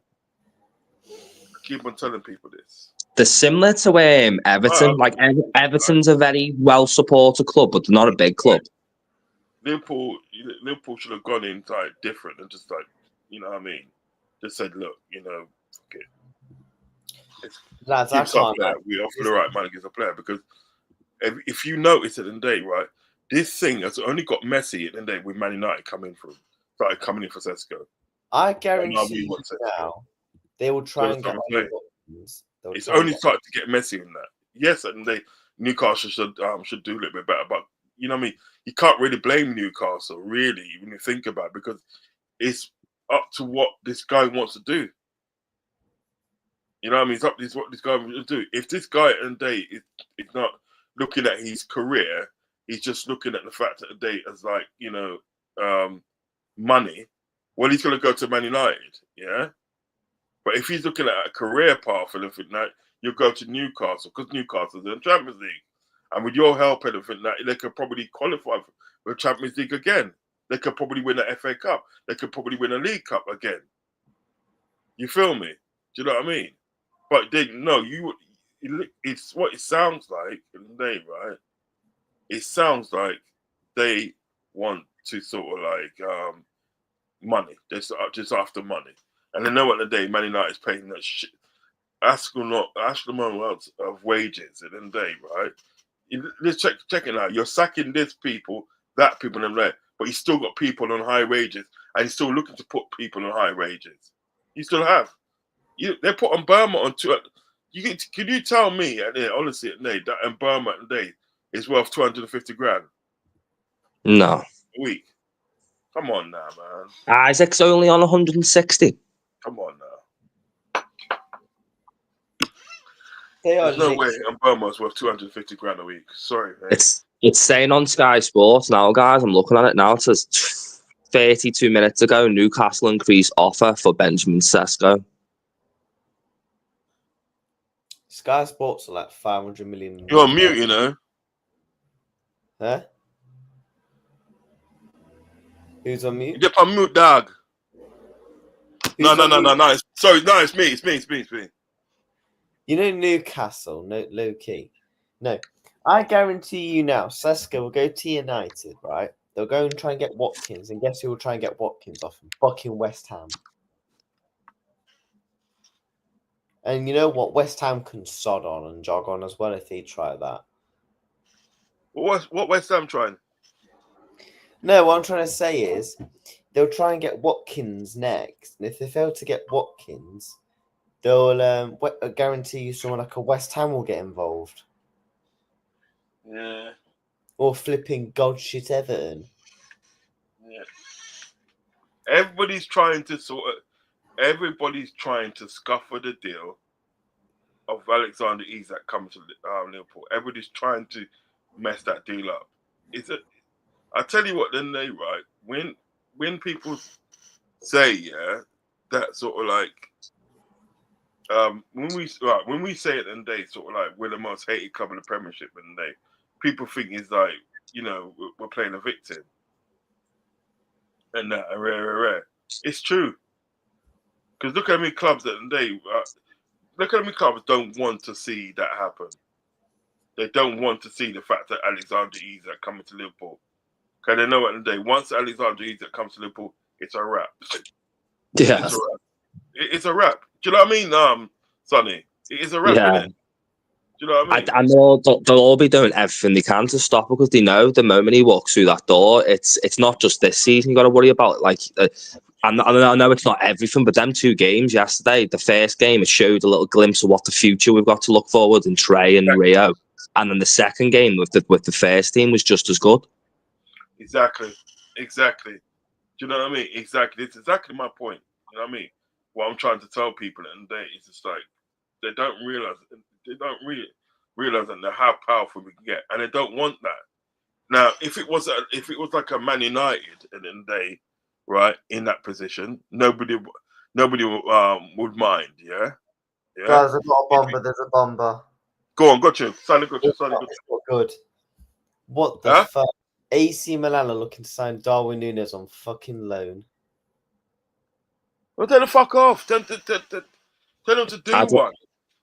I keep on telling people this. They're similar to Everton. Like Everton's a very well-supported club, but they're not a big club. Liverpool should have gone in like different and just like, you know what I mean? Just said, look, you know, fuck it. Lads, we offer the right money against a player because if you notice at the end of the day, right, this thing has only got messy at the end of the day with Man United coming in for Sesko. I guarantee you now they will try and get it's only started to get messy in that. Yes, and Newcastle should do a little bit better, but you know what I mean? You can't really blame Newcastle, really, when you think about it, because it's up to what this guy wants to do. You know what I mean? It's up to what this guy wants to do. If this guy at the day is not looking at his career, he's just looking at the fact that the day as like, you know, money, well, he's going to go to Man United, yeah? But if he's looking at a career path and everything like, you'll go to Newcastle because Newcastle's in the Champions League. And with your help and everything like, they could probably qualify for the Champions League again. They could probably win an FA Cup. They could probably win a League Cup again. You feel me? Do you know what I mean? But it's what it sounds like in the day, right? It sounds like they want to sort of like money. They're just after money. And they know at the day, Man United is paying that shit. Astronomical of wages at the end of the day, right? Let's check it out. You're sacking this people, that people, and that, but you still got people on high wages, and you're still looking to put people on high wages. You still have. They put on Burma on two. Can you tell me, honestly, that Burma today is worth 250 grand No. a week? Come on now, man. Isaac's only on 160. Come on now. There's no way Burma's worth 250 grand a week. Sorry, mate. It's saying on Sky Sports now, guys. I'm looking at it now. It says 32 minutes ago, Newcastle increased offer for Benjamin Sesko. Sky Sports are like 500 million. You're on mute, you know. Huh? Who's on mute? You get on mute, dog. No. It's me. You know Newcastle, no, low key. No, I guarantee you now, Sesko will go to United, right? They'll go and try and get Watkins, and guess who will try and get Watkins off him? Fucking West Ham. And you know what? West Ham can sod on and jog on as well if they try that. What West Ham trying? No, what I'm trying to say is they'll try and get Watkins next, and if they fail to get Watkins, they'll guarantee you someone like a West Ham will get involved. Yeah. Or flipping god shit Everton. Yeah. Everybody's trying to scupper the deal of Alexander Isak coming to Liverpool. Everybody's trying to mess that deal up. I tell you what, then they right when people say that sort of like when we say it and they sort of like we're the most hated club in the Premiership and they people think it's like we're playing a victim and that rare. It's true because look at how many clubs don't want to see that happen. They don't want to see the fact that Alexander Isak coming to Liverpool. Because they know at the end of the day, once Alexander Isak comes to Liverpool, it's a wrap. Yeah. It's a wrap. Do you know what I mean, Sonny? It is a wrap, isn't it? Do you know what I mean? They'll all be doing everything they can to stop it because they know the moment he walks through that door, it's not just this season you got to worry about. Like, I know it's not everything, but them 2 games yesterday, the first game, it showed a little glimpse of what the future we've got to look forward in Trey and Rio. And then the second game with the first team was just as good. Exactly. Do you know what I mean? Exactly. It's exactly my point. You know what I mean? What I'm trying to tell people at the end of the day is just like they don't realize that how powerful we can get, and they don't want that. Now, if it was like a Man United at the end of the day, right, in that position, nobody would mind. Yeah. Guys, there's not a bomber. There's a bomber. Go on, got you. It's not good. What the fuck? AC Milan are looking to sign Darwin Núñez on fucking loan. Well, tell the fuck off. Tell them to do one.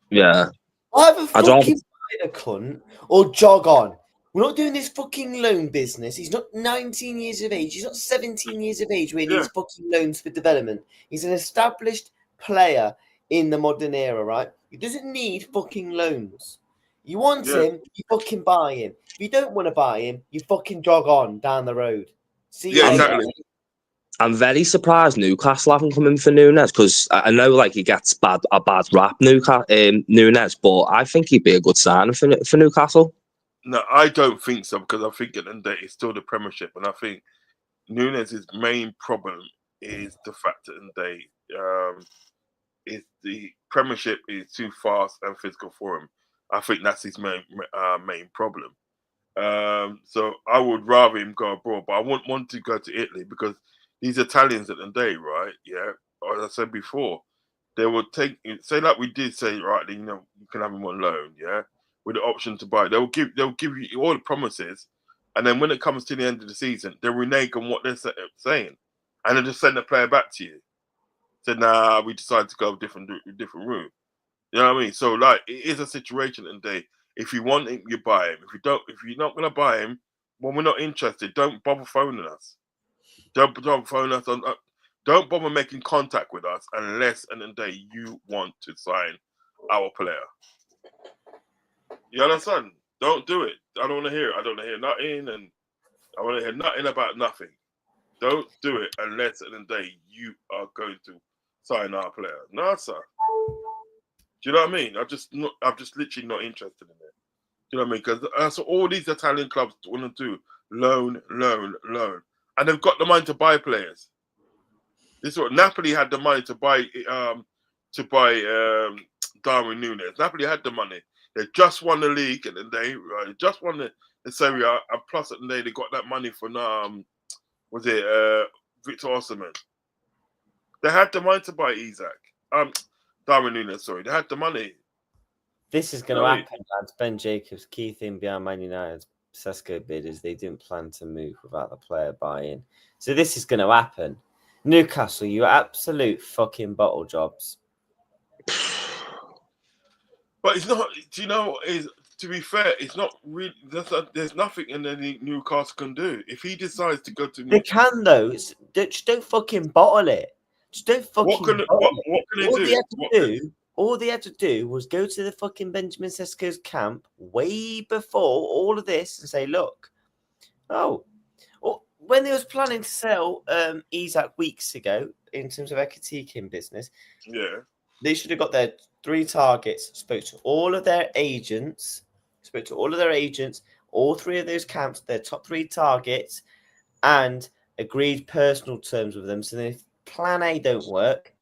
Yeah. Either fucking buy a cunt or jog on. We're not doing this fucking loan business. He's not 19 years of age. He's not 17 years of age where he needs fucking loans for development. He's an established player in the modern era, right? He doesn't need fucking loans. You want him, you fucking buy him. If you don't want to buy him, you fucking jog on down the road. See you later. Exactly. I'm very surprised Newcastle haven't come in for Núñez because I know like he gets a bad rap, Núñez, but I think he'd be a good signing for Newcastle. No, I don't think so because I think at the end of the day it's still the Premiership, and I think Núñez's main problem is the fact that in the day is the Premiership is too fast and physical for him. I think that's his main problem. So I would rather him go abroad, but I wouldn't want to go to Italy because these Italians at the day, right? Yeah, as I said before, they will take say like we did say, right, you know, you can have him on loan, yeah, with the option to buy. They'll give you all the promises, and then when it comes to the end of the season, they renege on what they're saying, and then just send the player back to you. Said, nah, we decided to go a different route. You know what I mean? So like, it is a situation, and if you want him, you buy him. If you're not gonna buy him, well, we're not interested. Don't bother phoning us. Don't phone us on. Don't bother making contact with us unless and the day you want to sign our player. You understand? Don't do it. I don't want to hear it. I don't want to hear nothing, and I want to hear nothing about nothing. Don't do it unless and the day you are going to sign our player. No, sir. Do you know what I mean? I'm just literally not interested in it. Do you know what I mean? Because that's what all these Italian clubs want to do: loan, and they've got the money to buy players. This is what Napoli had the money to buy Darwin Núñez. Napoli had the money. They just won the league, and then they just won the Serie A, and plus and they got that money for Victor Osimhen. They had the money to buy Darwin Núñez. Sorry, they had the money. This is going to happen, lads. Ben Jacobs' key thing behind Man United's Sesko bid is they didn't plan to move without the player buy-in. So this is going to happen. Newcastle, you absolute fucking bottle jobs. But it's not. Do you know? To be fair, it's not really. There's nothing in any Newcastle can do if he decides to go to. They can though. Just don't fucking bottle it. Just don't fucking. What can they do? All they had to do was go to the fucking Benjamin Sesko's camp way before all of this and say, look, when they was planning to sell Isak weeks ago in terms of Ekatike business, yeah, they should have got their 3 targets, spoke to all of their agents, all 3 of those camps, their top 3 targets, and agreed personal terms with them. So then if plan A don't work,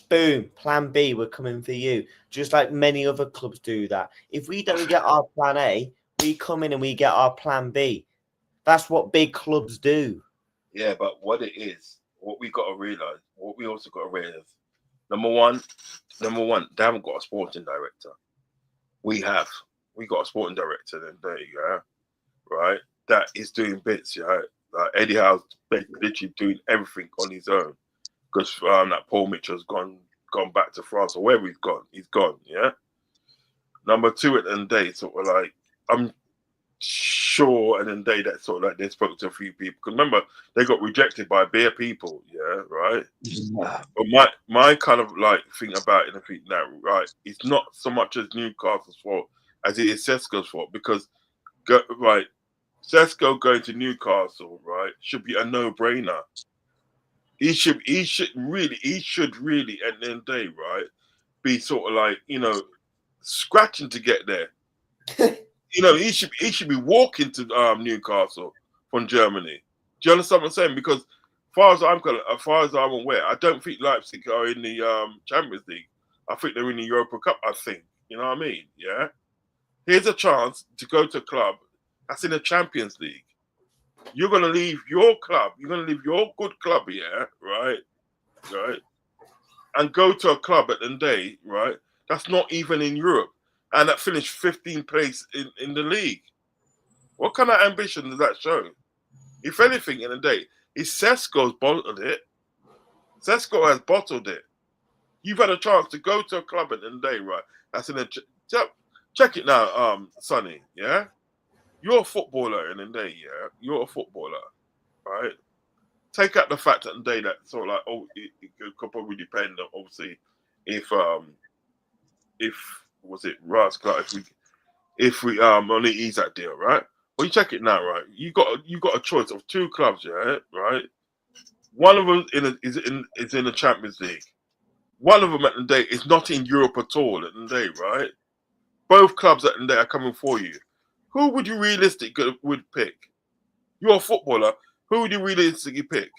boom, plan B, we're coming for you. Just like many other clubs do that. If we don't get our plan A, we come in and we get our plan B. That's what big clubs do. Yeah, but what it is, what we also got to realize, number one, they haven't got a sporting director. We got a sporting director, then there you go, right? That is doing bits, yeah. Like Eddie Howe's literally doing everything on his own because that Paul Mitchell's gone back to France or wherever he's gone, yeah. Number 2, at the end of the day, sort of like I'm sure, and then that sort of like they spoke to a few people. Because remember, they got rejected by bare people, yeah, right? Yeah. But my kind of like thing about it, I think that right, it's not so much as Newcastle's fault as it is Sesko's fault because Sesko going to Newcastle, right, should be a no-brainer. He should really at the end of the day, right, be sort of like, you know, scratching to get there. You know, he should be walking to Newcastle from Germany. Do you understand what I'm saying? Because as far as I'm aware, I don't think Leipzig are in the Champions League. I think they're in the Europa Cup, I think. You know what I mean? Yeah. Here's a chance to go to a club that's in the Champions League. You're going to leave your club. You're going to leave your good club here, right? Right. And go to a club at the end of the day, right? That's not even in Europe. And that finished 15th place in the league. What kind of ambition does that show? If anything, in the day, Sesko's bottled it. Sesko has bottled it. You've had a chance to go to a club at the end of the day, right? That's in a check it now, Sonny. Yeah, you're a footballer in the day. Yeah, you're a footballer, right? Take out the fact that in the day that sort of like it could probably depend, obviously, if was it Ross Clark? If we on the Isak deal, right? Well, you check it now, right? You got a choice of 2 clubs, yeah, right? One of them is in the Champions League. One of them at the day is not in Europe at all at the day, right? Both clubs at the day are coming for you. Who would you realistically would pick? You're a footballer. Who would you realistically pick?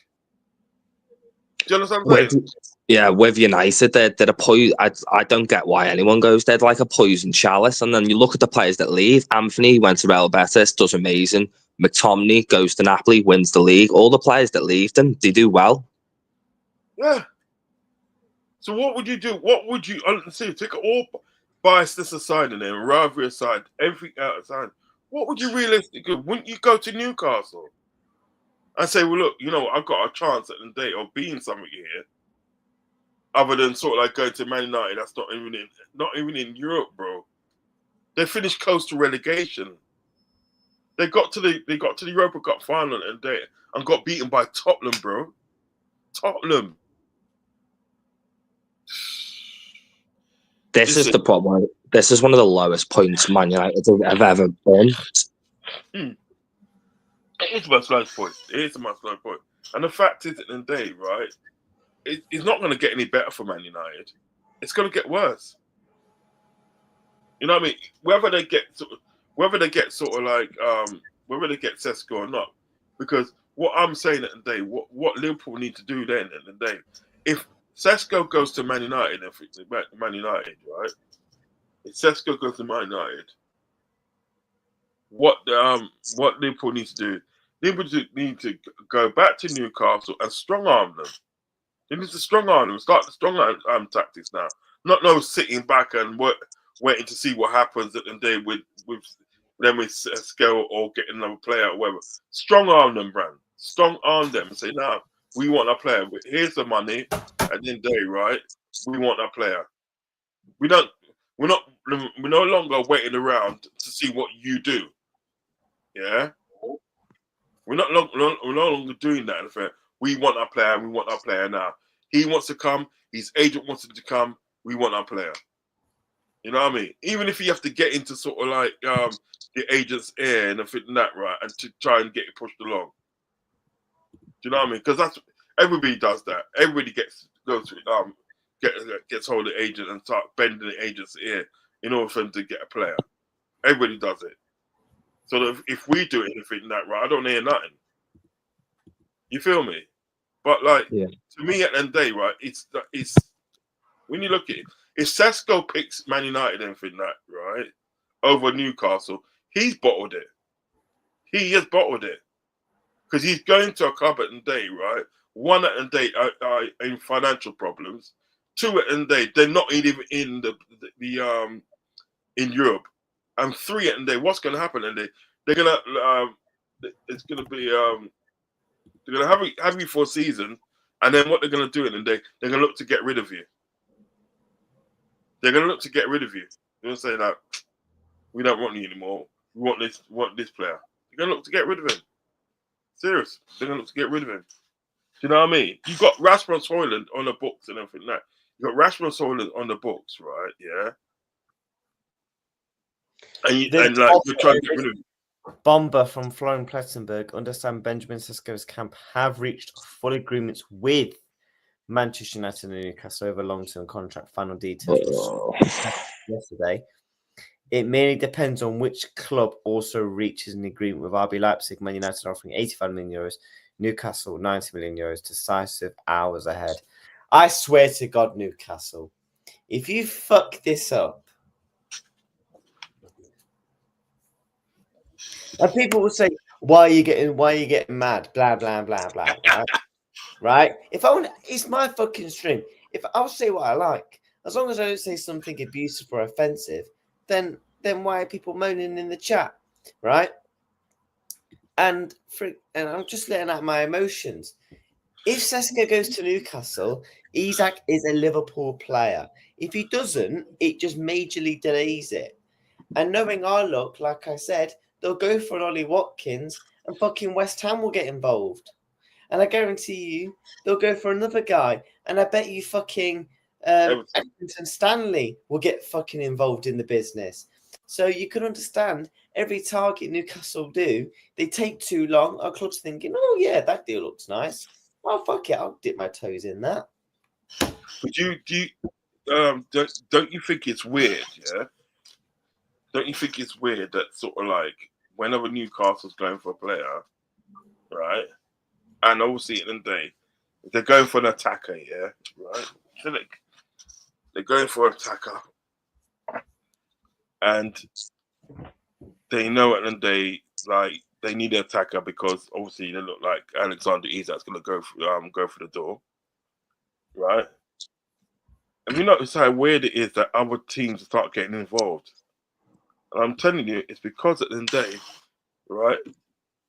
Do you understand what I'm saying? Yeah, with United, they're a poison. I don't get why anyone goes. They're like a poison chalice. And then you look at the players that leave. Anthony went to Real Betis, does amazing. McTominay goes to Napoli, wins the league. All the players that leave them, they do well. Yeah. So what would you do? What would you see? Take all biasness aside and then rivalry aside, everything outside. What would you realistically? Wouldn't you go to Newcastle and say, "Well, look, I've got a chance at the day of being something here, other than sort of like going to Man United. That's not even in Europe, bro. They finished close to relegation. They got to the Europa Cup final and got beaten by Tottenham, bro. Tottenham. This is the problem. This is one of the lowest points Man United have ever been. It is my lowest point. It is my lowest point. And the fact is, at the end of the day, right, it's not going to get any better for Man United. It's going to get worse. You know what I mean? Whether they get sort of like whether they get Sesko or not, because what I'm saying at the day, what Liverpool need to do then at the day, if Sesko goes to Man United, right? If Sesko goes to Man United, what Liverpool needs to do? Liverpool need to go back to Newcastle and strong arm them. They need to strong arm them. Start the strong arm tactics now. Not no sitting back and waiting to see what happens at the end of the day with Sesko or getting another player or whatever. Strong arm them, Brand. Strong arm them and say, "Now we want a player. Here's the money. At the end of the day, right? We want a player. We're no longer waiting around to see what you do. Yeah, we're no longer doing that. In fact, we want our player. We want our player now. He wants to come. His agent wants him to come. We want our player. You know what I mean? Even if you have to get into sort of like the agent's ear and everything that, right, and to try and get it pushed along. Do you know what I mean? Because everybody does that. Everybody gets hold of the agent and start bending the agent's ear in order for them to get a player. Everybody does it. So if we do anything that, right, I don't hear nothing. You feel me? But like, yeah. To me at the end of the day, right, it's when you look at it, if Sesko picks Man United and everything that, right, over Newcastle, he's bottled it. He has bottled it. Because he's going to a club at the day, right? One at the day are in financial problems. Two at the day, they're not even in the in Europe. And three at the day, what's going to happen? And they're gonna it's gonna be they're gonna have you for a season, and then what they're gonna do at the day, they're gonna look to get rid of you. They're gonna look to get rid of you. They're gonna say that we don't want you anymore. We want this player. They're gonna look to get rid of him. Serious. They're gonna look to get rid of him. Do you know what I mean? You got Rasmus Højlund on the books and everything like that. You got Rasmus Højlund on the books, right? Yeah. And you're trying to get rid of him. Bomber from Florian Plettenberg. Understand Benjamin Sesko's camp have reached full agreements with Manchester United and Newcastle over long-term contract. Final details yesterday. It merely depends on which club also reaches an agreement with RB Leipzig. Man United are offering 85 million euros, Newcastle 90 million euros, decisive hours ahead. I swear to God, Newcastle, if you fuck this up, and people will say, why are you getting mad? Blah, blah, blah, blah, right? Right? It's my fucking stream. If I'll say what I like, as long as I don't say something abusive or offensive, then why are people moaning in the chat, right? And I'm just letting out my emotions. If Sesko goes to Newcastle, Isak is a Liverpool player. If he doesn't, it just majorly delays it. And knowing our luck, like I said, they'll go for an Ollie Watkins and fucking West Ham will get involved. And I guarantee you, they'll go for another guy. And I bet you fucking Accrington Stanley will get fucking involved in the business. So you can understand every target Newcastle do, they take too long. Our club's thinking, oh yeah, that deal looks nice. Oh fuck it, I'll dip my toes in that. But don't you think it's weird? Yeah. Don't you think it's weird that sort of like whenever Newcastle's going for a player, right? And obviously at the end of the day, they're going for an attacker, yeah, right? So they're going for an attacker. And they know at the end of the day, like they need an attacker because obviously they look like Alexander Isak's going to go through the door, right? And you notice how weird it is that other teams start getting involved. And I'm telling you, it's because at the end of the day, right,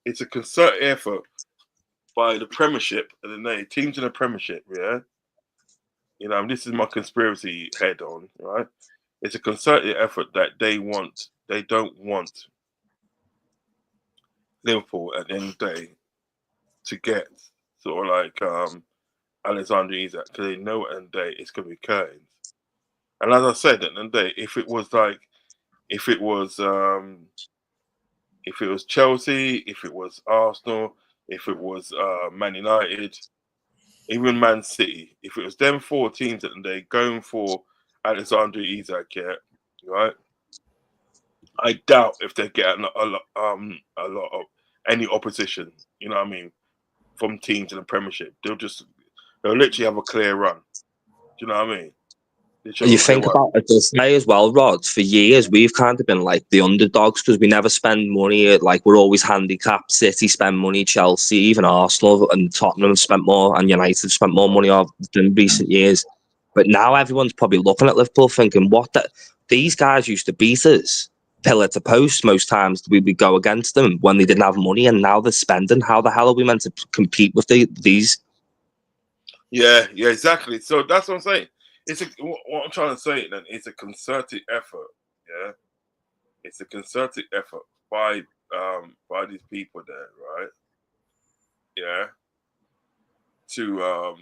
it's a concerted effort by the Premiership and the day, teams in the Premiership, yeah. You know, and this is my conspiracy head on, right? It's a concerted effort that they don't want Liverpool at the end of the day to get sort of like Alexander Isak, because they know at the end of the day it's going to be curtains. And as I said, at the end of the day, if it was Chelsea, if it was Arsenal, if it was Man United, even Man City, if it was them 4 teams at the day going for Alexander Isak, yeah, right? I doubt if they get a lot of any opposition. You know what I mean? From teams in the Premiership, they'll literally have a clear run. Do you know what I mean? You think about it this way as well, Rod. For years, we've kind of been like the underdogs because we never spend money. Like we're always handicapped. City spend money, Chelsea, even Arsenal and Tottenham spent more, and United spent more money than recent years. But now everyone's probably looking at Liverpool thinking, these guys used to beat us pillar to post most times. We would go against them when they didn't have money, and now they're spending. How the hell are we meant to compete with these? Yeah, exactly. So that's what I'm saying. What I'm trying to say then, it's a concerted effort. Yeah, it's a concerted effort by these people there, right? Yeah, to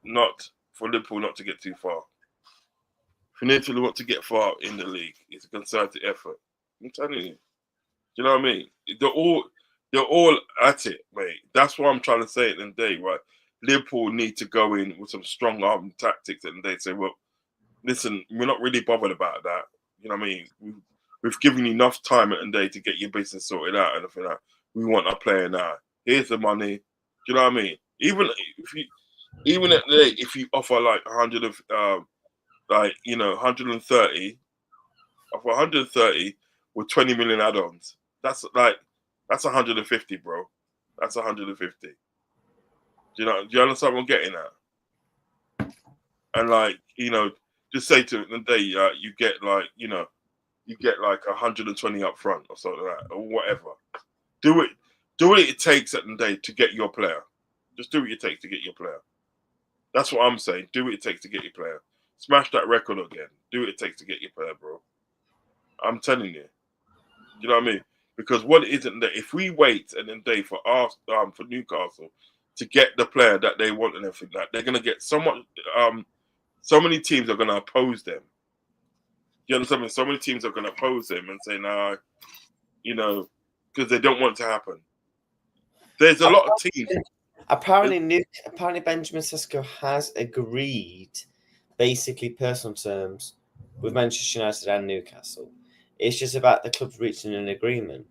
not for Liverpool not to get too far. For Liverpool not to get far in the league, it's a concerted effort. I'm telling you. Do you know what I mean? They're all at it, mate. That's what I'm trying to say at the end of the day, right? Liverpool need to go in with some strong arm tactics and they say, well, listen, we're not really bothered about that. You know what I mean? We've given you enough time at the day to get your business sorted out and everything like that. We want our player now. Here's the money. Do you know what I mean? Even at the day, if you offer like 100 of 130, offer 130 with 20 million add-ons. That's 150, bro. That's 150. Do you understand what I'm getting at? And just say to the day you get 120 up front or something like that, or whatever. Do what it takes at the day to get your player. Just do what it takes to get your player. That's what I'm saying. Do what it takes to get your player. Smash that record again. Do what it takes to get your player, bro. I'm telling you. You know what I mean? Because what it isn't that if we wait and then for Newcastle to get the player that they want and everything, that they're gonna get so many teams are gonna oppose them. You understand me? So many teams are gonna oppose them and say, nah, because they don't want it to happen. There's a lot of teams. Apparently Benjamin Sesko has agreed, basically personal terms, with Manchester United and Newcastle. It's just about the clubs reaching an agreement.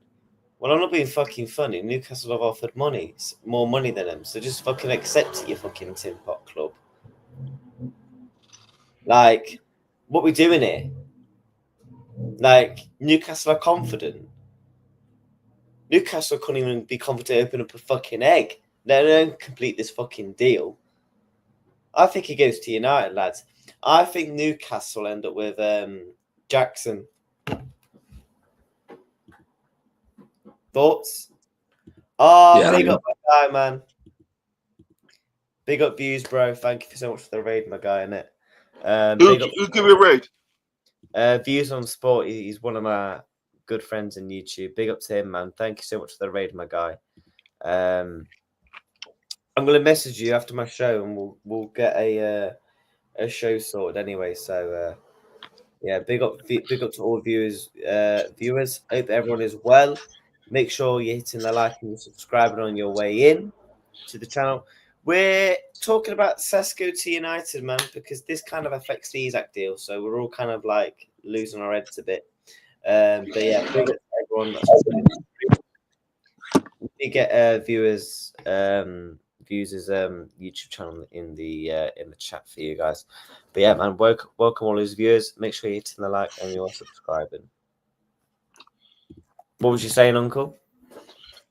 Well, I'm not being fucking funny. Newcastle have offered more money than them, so just fucking accept it, you fucking tin pot club. Like, what we doing here? Like, Newcastle are confident. Newcastle couldn't even be confident to open up a fucking egg. They don't complete this fucking deal. I think he goes to United, lads. I think Newcastle end up with Jackson. Thoughts? Big up my guy, man. Big up views, bro. Thank you so much for the raid, my guy, innit? Who give you a raid? Views on Sport. He's one of my good friends in YouTube. Big up to him, man. Thank you so much for the raid, my guy. I'm gonna message you after my show, and we'll get a show sorted anyway. So yeah, big up to all viewers. Hope everyone is well. Make sure you're hitting the like and subscribing on your way in to the channel. We're talking about Sesko to United, man, because this kind of affects the Isak deal. So we're all kind of like losing our heads a bit. But yeah, big up to everyone. We get viewers' YouTube channel in the chat for you guys. But yeah, man, welcome all those viewers. Make sure you're hitting the like and you're subscribing. What was you saying, Uncle?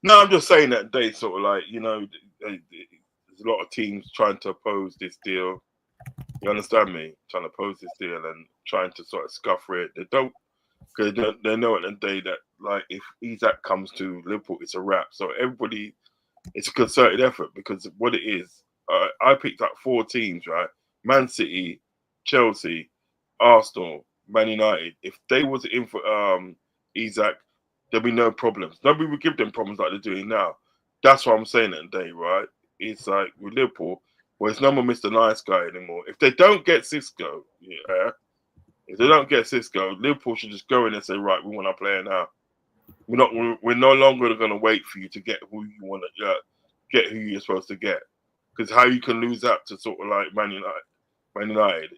No, I'm just saying that they sort of like, there's a lot of teams trying to oppose this deal. You understand me? Trying to pose this deal and trying to sort of scupper it. They don't, because they know at the end of the day that, like, if Isak comes to Liverpool, it's a wrap. So everybody, it's a concerted effort, because what it is, I picked up 4 teams, right? Man City, Chelsea, Arsenal, Man United. If they was in for Isak, there'd be no problems. Nobody would give them problems like they're doing now. That's what I'm saying at the day, right? It's like with Liverpool, well, it's no more Mr. Nice Guy anymore. If they don't get Cisco, if they don't get Cisco, Liverpool should just go in and say, right, we want our player now. We're no longer going to wait for you to get who you want to get, who you're supposed to get. Because how you can lose that to sort of like Man United,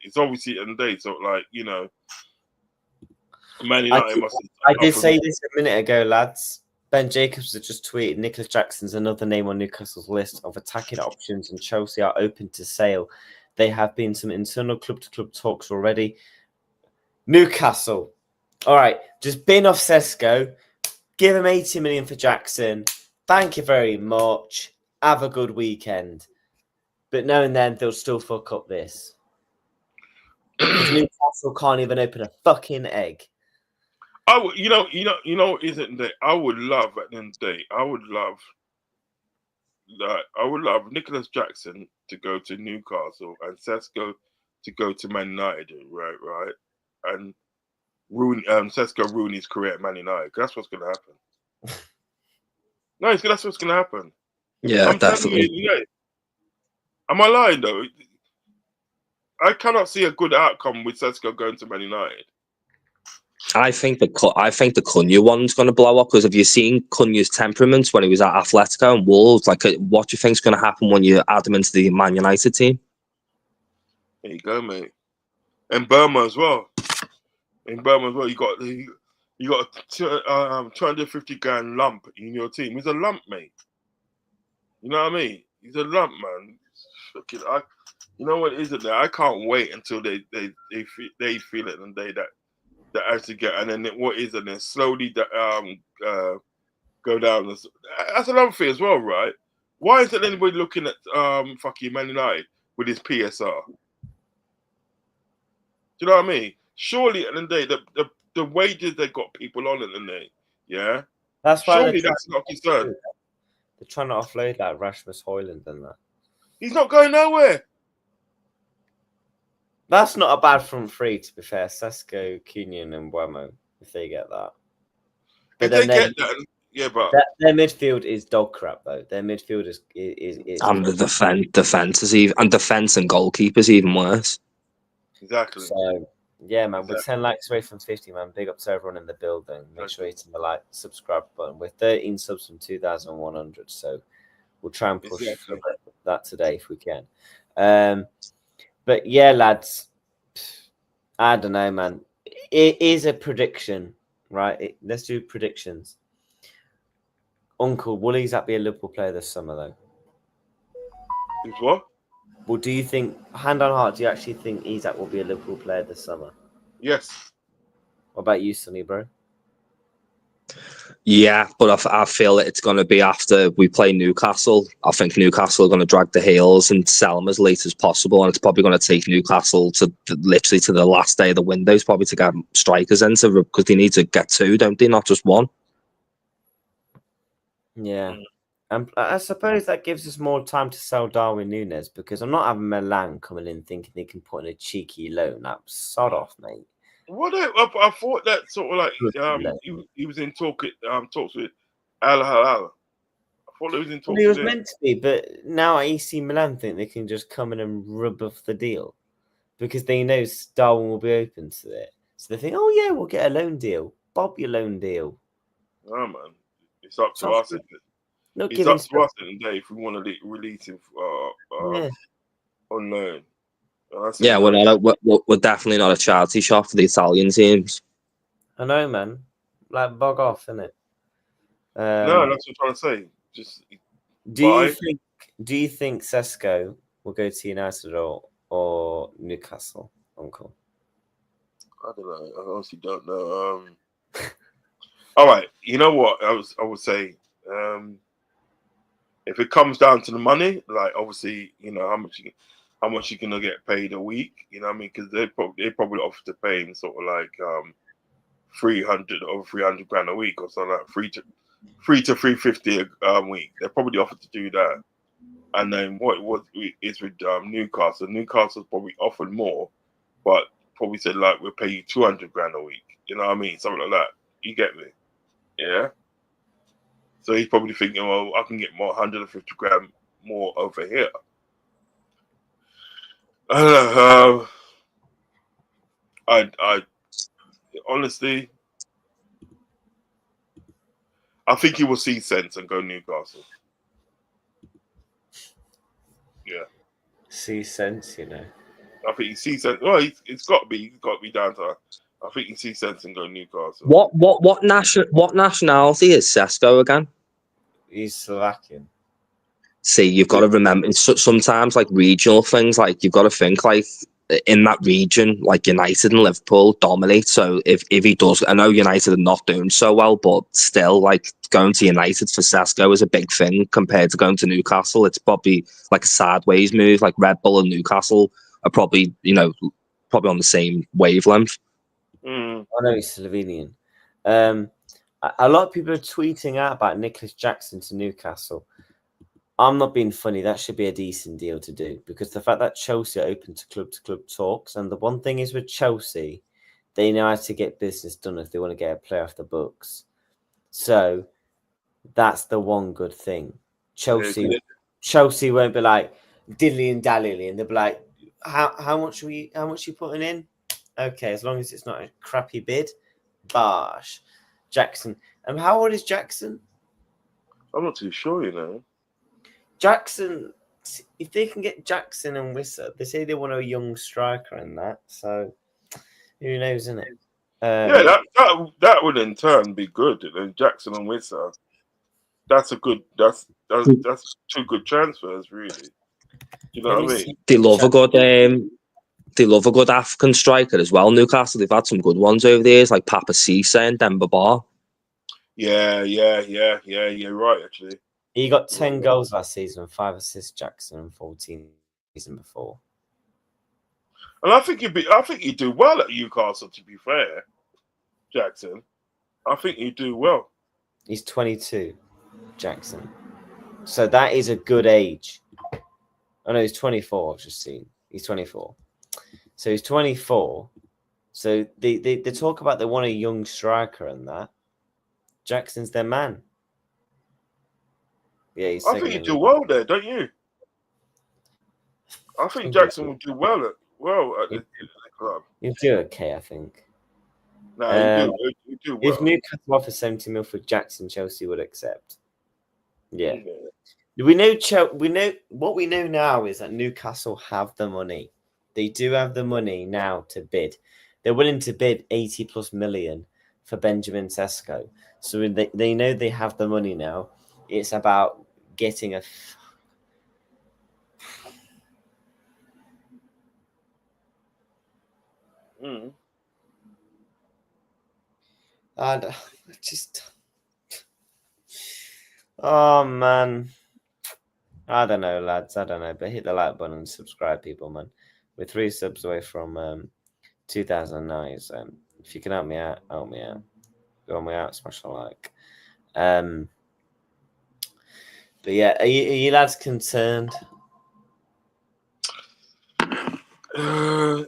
it's obviously at the day sort of like, you know, Man United I did say this a minute ago, lads. Ben Jacobs has just tweeted Nicholas Jackson's another name on Newcastle's list of attacking options, and Chelsea are open to sale. There have been some internal club-to-club talks already. Newcastle. All right, just bin off Sesko. Give him 80 million for Jackson. Thank you very much. Have a good weekend. But now and then, they'll still fuck up this. Because Newcastle can't even open a fucking egg. Isn't that I would love at the end of the day, I would love Nicholas Jackson to go to Newcastle and Sesko to go to Man United, right? And Sesko ruin his career at Man United. That's what's gonna happen. No, that's what's gonna happen. Yeah, I'm definitely. telling you, am I lying though? I cannot see a good outcome with Sesko going to Man United. I think the Cunha one's going to blow up, because have you seen Cunha's temperament when he was at Atletico and Wolves? Like, what do you think's going to happen when you add him into the Man United team? There you go, mate. And Burma as well. You got a 250 grand lump in your team. He's a lump, mate. You know what I mean? He's a lump, man. You know what it is it there? I can't wait until they feel it and they actually get, and then what is it? And then slowly go down. That's another thing as well, right? Why isn't anybody looking at fucking Man United with his PSR? Do you know what I mean? Surely at the end of the day, the wages they got people on at the day, yeah. That's why surely that's not concerned. They're trying to offload that Rasmus Højlund and that. He's not going nowhere. That's not a bad front three, to be fair. Sesko, Cunha, and Wemo, if they get that. But if they get that, yeah, but their midfield is dog crap, though. Their midfield is and the defense is even, and defense and goalkeepers even worse. Exactly. So yeah, man, we're 10 likes away from 50, man. Big up to everyone in the building. Make sure you hit the like, subscribe button. We're 13 subs from 2,100, so we'll try and push that today if we can. But yeah, lads, I don't know, man. It is a prediction, right? Let's do predictions. Uncle, will Isak be a Liverpool player this summer, though? Is what? Well, do you think, hand on heart, do you actually think Isak will be a Liverpool player this summer? Yes. What about you, Sonny, bro? Yeah, but I feel it's going to be after we play Newcastle. I think Newcastle are going to drag the heels and sell him as late as possible, and it's probably going to take Newcastle to literally to the last day of the windows, probably to get strikers in, because they need to get 2, don't they? Not just 1. Yeah. And I suppose that gives us more time to sell Darwin Núñez, because I'm not having Milan coming in thinking they can put in a cheeky loan. Like, sod off, mate. What I thought that sort of like he was in talks with Al Hilal. I thought he was in talks. Well, he was meant to be, but now AC Milan think they can just come in and rub off the deal because they know Darwin will be open to it. So they think, oh yeah, we'll get a loan deal. Bob your loan deal. Oh man, it's up to us. It's up to us in the day if we want to release him on loan. Yeah, we're definitely not a charity shop for the Italian teams. I know, man. Like, bug off, innit? No, that's what I'm trying to say. Just do you think Sesko will go to United or Newcastle, Uncle? I don't know. I honestly don't know. All right, you know what? I would say if it comes down to the money, like obviously, you know how how much you're gonna get paid a week. You know what I mean? Because they probably offer to pay him sort of like 300 grand a week or something like 3 to 350 a week. They're probably offered to do that. And then what is with Newcastle? Newcastle's probably offered more, but probably said like we'll pay you 200 grand a week. You know what I mean? Something like that. You get me? Yeah. So he's probably thinking, well, I can get more 150 grand more over here. I don't know. I honestly, I think he will see sense and go Newcastle. Yeah. See sense, you know. I think he sees sense. Well, it's got to be. He's got to be down to. I think he sees sense and go Newcastle. What nationality is Sesko again? He's Slovakian. See, you've got to remember sometimes like regional things. Like you've got to think like in that region, like United and Liverpool dominate. So if he does, I know United are not doing so well, but still, like going to United for Sesko is a big thing compared to going to Newcastle. It's probably like a sideways move. Like Red Bull and Newcastle are probably probably on the same wavelength. I know he's Slovenian. A lot of people are tweeting out about Nicholas Jackson to Newcastle. I'm not being funny. That should be a decent deal to do because the fact that Chelsea are open to club talks, and the one thing is with Chelsea, they know how to get business done if they want to get a player off the books. So that's the one good thing. Chelsea won't be like diddly and dally, and they'll be like, how much are you putting in? Okay, as long as it's not a crappy bid. Bosh. Jackson. How old is Jackson? I'm not too sure, you know. Jackson, if they can get Jackson and Wissa, they say they want a young striker in that. So who knows, isn't it? Yeah, that would in turn be good. And then Jackson and Wissa, that's two good transfers, really. You know what I mean? They love a good African striker as well. Newcastle, they've had some good ones over the years, like Papa Cisse and Demba Ba. Yeah. You're right, actually. He got 10 goals last season, 5 assists, Jackson, and 14 season before. And I think he'd do well at Newcastle, to be fair, Jackson. I think he'd do well. He's 22, Jackson. So that is a good age. Oh no, he's 24, I've just seen. He's 24. So he's 24. So they talk about they want a young striker and that. Jackson's their man. Yeah, I think he'd do well there, don't you? I think Jackson would do well at the club. He'll do okay, I think. No, he'd do well. If Newcastle offer 70 mil for Jackson, Chelsea would accept. Yeah. We know what we know now is that Newcastle have the money. They do have the money now to bid. They're willing to bid 80 plus million for Benjamin Sesko. So they know they have the money now. It's about getting a and just oh man, I don't know, lads. I don't know, but hit the like button and subscribe, people, man. We're 3 subs away from 2009. So if you can help me out, help me out. Go on me out, smash a like. But yeah, are you lads concerned? Or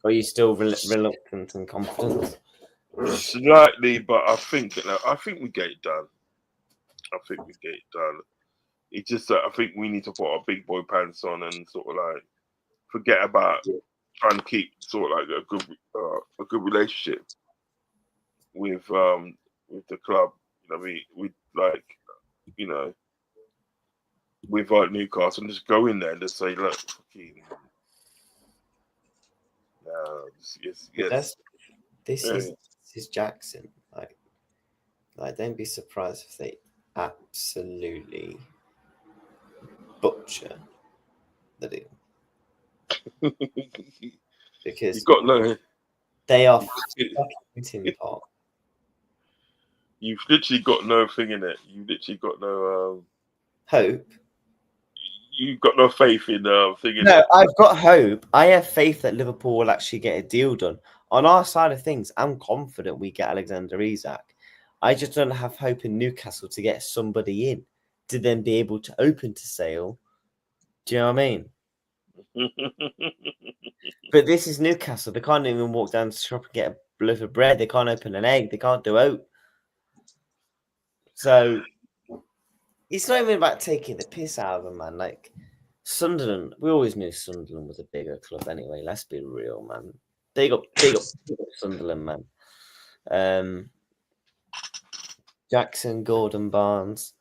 are you still reluctant and confident? Slightly, but I think we get it done. It's just that I think we need to put our big boy pants on and sort of like forget about trying to keep sort of like a good relationship with the club. You know what I mean? With like, you know, with Newcastle, and just go in there and just say, look, fucking, yes. This is Jackson. Like, don't be surprised if they absolutely butcher the deal. Because you've got no. They are fucking pot. You've literally got no thing in it. You've literally got no hope. you've got no faith in thinking. No, I've got hope. I have faith that Liverpool will actually get a deal done. On our side of things, I'm confident we get Alexander Isak. I just don't have hope in Newcastle to get somebody in to then be able to open to sale. Do you know what I mean? But this is Newcastle. They can't even walk down to the shop and get a loaf of bread. They can't open an egg. They can't do oat. So it's not even about taking the piss out of them, man. Like Sunderland, we always knew Sunderland was a bigger club anyway. Let's be real, man. Big up Sunderland, man. Jackson, Gordon Barnes,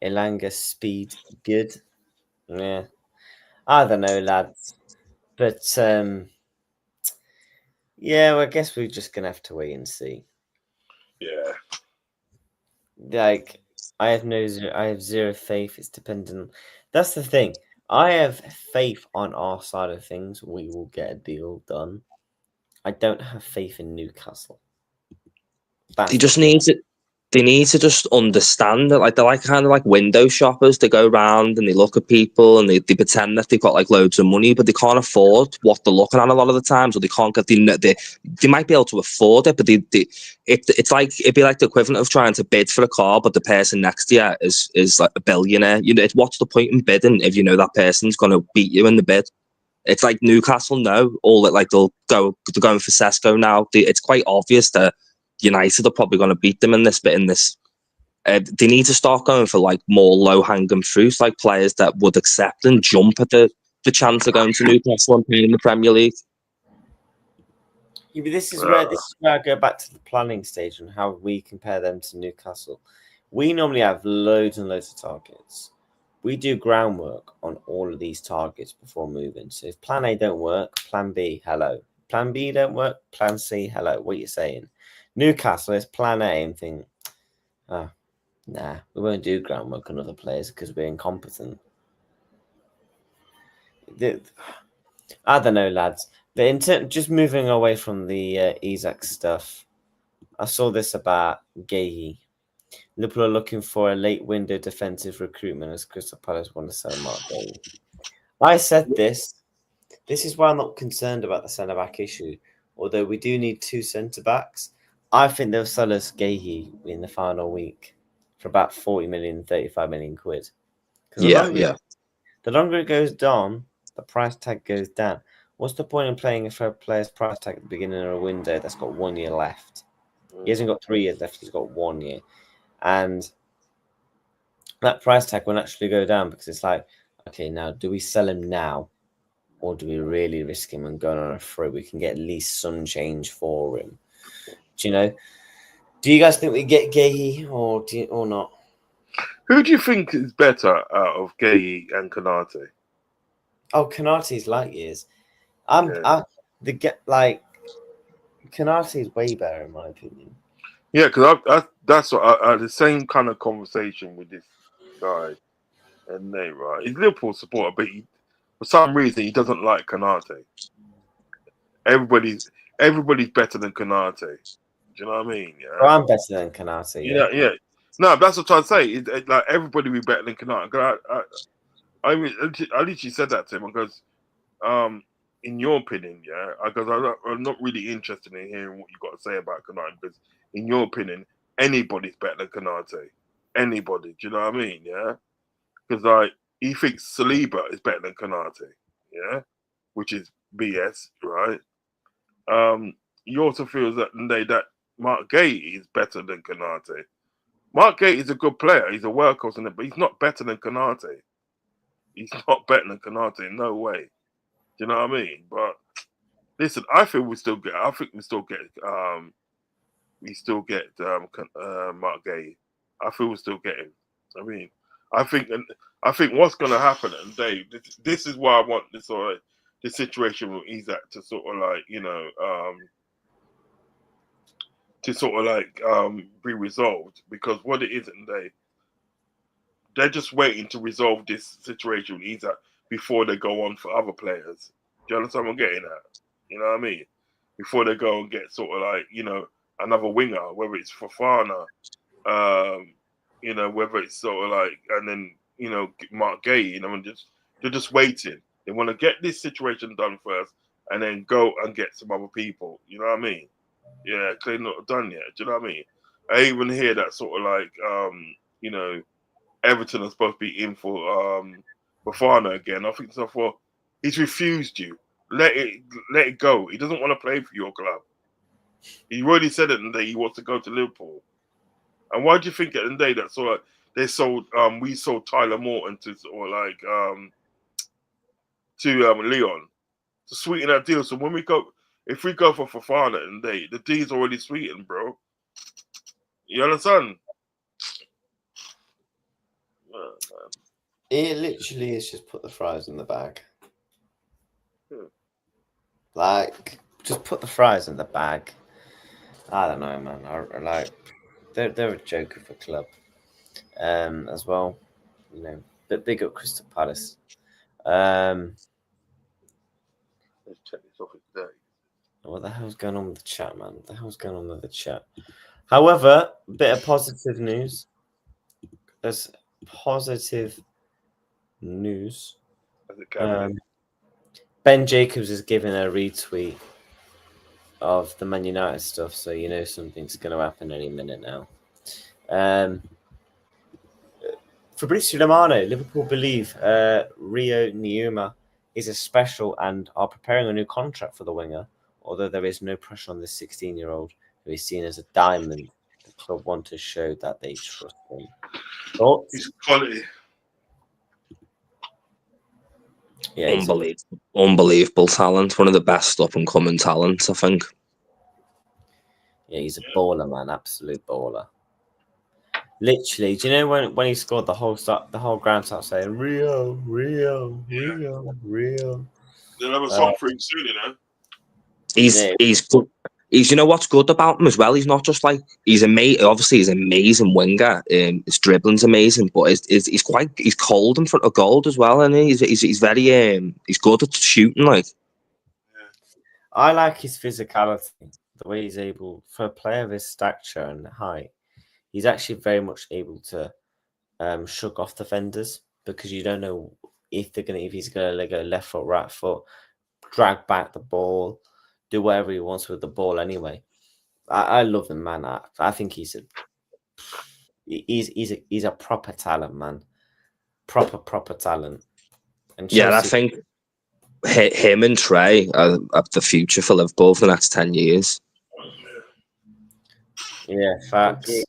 Elanga, Speed, good. Yeah. I don't know, lads. But yeah, well, I guess we're just gonna have to wait and see. Yeah. Like, I have zero faith. It's dependent. That's the thing. I have faith on our side of things. We will get a deal done. I don't have faith in Newcastle. They just need to. They need to just understand that, like, they're like kind of like window shoppers. They go around and they look at people and they pretend that they've got like loads of money, but they can't afford what they're looking at a lot of the times, or they can't get they might be able to afford it, but it's like it'd be like the equivalent of trying to bid for a car, but the person next to you is like a billionaire. You know, what's the point in bidding if you know that person's going to beat you in the bid? It's like Newcastle know all that, like they're going for Sesko now. It's quite obvious that United are probably going to beat them in this, but they need to start going for like more low-hanging fruits, like players that would accept and jump at the chance of going to Newcastle and playing in the Premier League. Yeah, but this is where I go back to the planning stage and how we compare them to Newcastle. We normally have loads and loads of targets. We do groundwork on all of these targets before moving. So if plan A don't work, plan B, hello. Plan B don't work, plan C, hello. What are you saying? Newcastle is plan A and think, oh, nah, we won't do groundwork on other players because we're incompetent. I don't know, lads. Just moving away from the Isak stuff, I saw this about Guéhi. Liverpool are looking for a late window defensive recruitment as Crystal Palace want to sell Mark Guéhi. I said this. This is why I'm not concerned about the centre-back issue. Although we do need 2 centre-backs, I think they'll sell us Guéhi in the final week for about 40 million, 35 million quid. The longer it goes down, the price tag goes down. What's the point in playing a fair player's price tag at the beginning of a window that's got 1 year left? He hasn't got 3 years left, he's got 1 year. And that price tag will naturally go down because it's like, okay, now do we sell him now? Or do we really risk him and go on a free? We can get at least some change for him. Do you know? Do you guys think we get Guéhi or not? Who do you think is better out of Guéhi and Konate? Oh, Konate's light years. Konate's way better in my opinion. Yeah, because that's what I had the same kind of conversation with this guy and Nate, right? He's Liverpool supporter, but for some reason he doesn't like Konate. Everybody's better than Konate. Do you know what I mean? Yeah. Well, I'm better than Konate. Yeah. No, that's what I'm trying to say. Like everybody be better than Konate. I literally said that to him because, in your opinion, yeah, because I'm not really interested in hearing what you got to say about Konate because, in your opinion, anybody's better than Konate. Anybody, do you know what I mean? Yeah, because like he thinks Saliba is better than Konate. Yeah, which is BS, right? He also feels that Mark Guéhi is better than Konate. Mark Guéhi is a good player. He's a workhorse, but he's not better than Konate. He's not better than Konate in no way. Do you know what I mean? But listen, I think we still get Mark Guéhi. I feel we still get him. I mean, I think what's going to happen, and Dave, this is why I want this situation with Isak to sort of like, be resolved, because what it is, and they're just waiting to resolve this situation with Isak before they go on for other players. Do you understand what I'm getting at? You know what I mean? Before they go and get sort of like, another winger, whether it's Fofana, whether it's sort of like, and then, Mark Guéhi, and just They're just waiting. They want to get this situation done first and then go and get some other people. You know what I mean? Yeah, 'cause they're not done yet. Do you know what I mean? I even hear that sort of like, you know, Everton are supposed to be in for Bafana again. I think so. For he's refused you. Let it go. He doesn't want to play for your club. He already said it that he wants to go to Liverpool. And why do you think at the end of the day that sort of they sold we sold Tyler Morton to sort of like to Leon to sweeten that deal? So when we go, if we go for Fofana and the deal's already sweetened, bro. You understand? It literally is just put the fries in the bag. Hmm. Like, just put the fries in the bag. I don't know, man. I like they're a joke of a club, as well. You know, but big up Crystal Palace. Let's check this off today. What the hell's going on with the chat, man? What the hell's going on with the chat? However, bit of positive news. There's positive news. Ben Jacobs is giving a retweet of the Man United stuff, so you know something's going to happen any minute now. Fabrizio Romano, Liverpool believe Rio Neuma is a special and are preparing a new contract for the winger, although there is no pressure on this 16-year-old who is seen as a diamond. The club want to show that they trust him. Thoughts? He's quality. Yeah, Unbelievable talent. One of the best up-and-coming talents, I think. Yeah, he's a baller, man. Absolute baller. Literally, do you know when he scored, the whole ground started saying Rio, Rio, Rio, Rio. They'll have a song for him soon, you know. He's good. You know what's good about him as well? He's not just like he's obviously he's an amazing winger. His dribbling's amazing, but he's cold in front of goal as well, and he's very he's good at shooting. Like, I like his physicality, the way he's able for a player of his stature and height. He's actually very much able to shrug off defenders because you don't know if he's gonna go left foot, right foot, drag back the ball, do whatever he wants with the ball. Anyway, I love him, man. I think he's a proper talent, man. Proper talent. And Chelsea, I think him and Trey are the future for Liverpool for the next 10 years. Yeah, facts.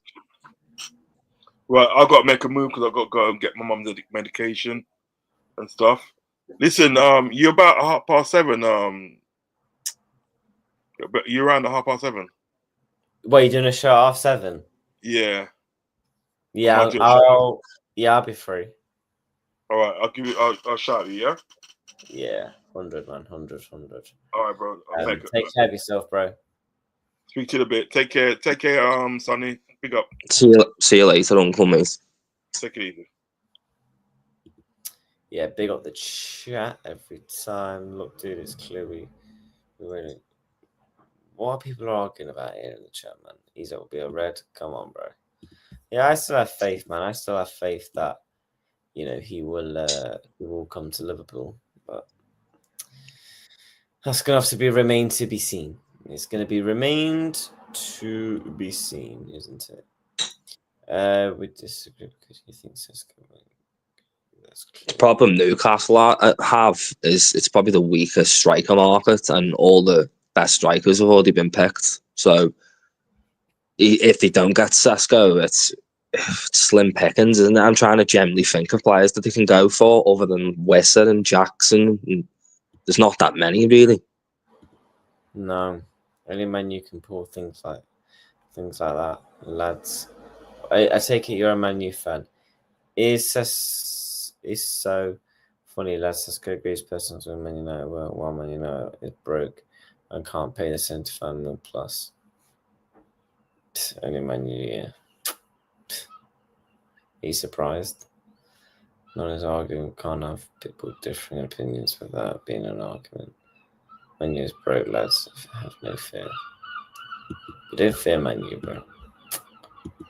Right, I've got to make a move because I've got to go and get my mum the medication and stuff. Listen, you're about 7:30. You're around at 7:30. What, you doing a show at 7:30? Yeah. Yeah, I'll be free. All right, I'll shout you, yeah? Yeah, 100, man, 100. All right, bro. Take care of yourself, bro. Speak to you in a bit. Take care, Sonny. Big up. See you later, Uncle mate. Take it easy. Yeah, big up the chat every time. Look, dude, it's clearly what are people arguing about here in the chat, man? He's will be a red. Come on, bro. Yeah, I still have faith, man. I still have faith that he will come to Liverpool, but that's gonna have to remain to be seen. It's gonna be remained to be seen, isn't it? We disagree because he thinks it's going. The problem Newcastle have is it's probably the weakest striker market, and all the best strikers have already been picked. So if they don't get Sesko, it's slim pickings, isn't it? I'm trying to generally think of players that they can go for other than Wissa and Jackson. And there's not that many, really. No, only Man U can pull things like that, lads. I take it you're a Man U fan. Is so funny, lads. Sesko agrees personal with Man United. Well, Man United is broke and can't pay the 75 million plus. Only Man U, yeah. He's surprised. Not as arguing. Can't have people with differing opinions without being an argument. Man U is broke, lads. Have no fear. We don't fear Man U, bro.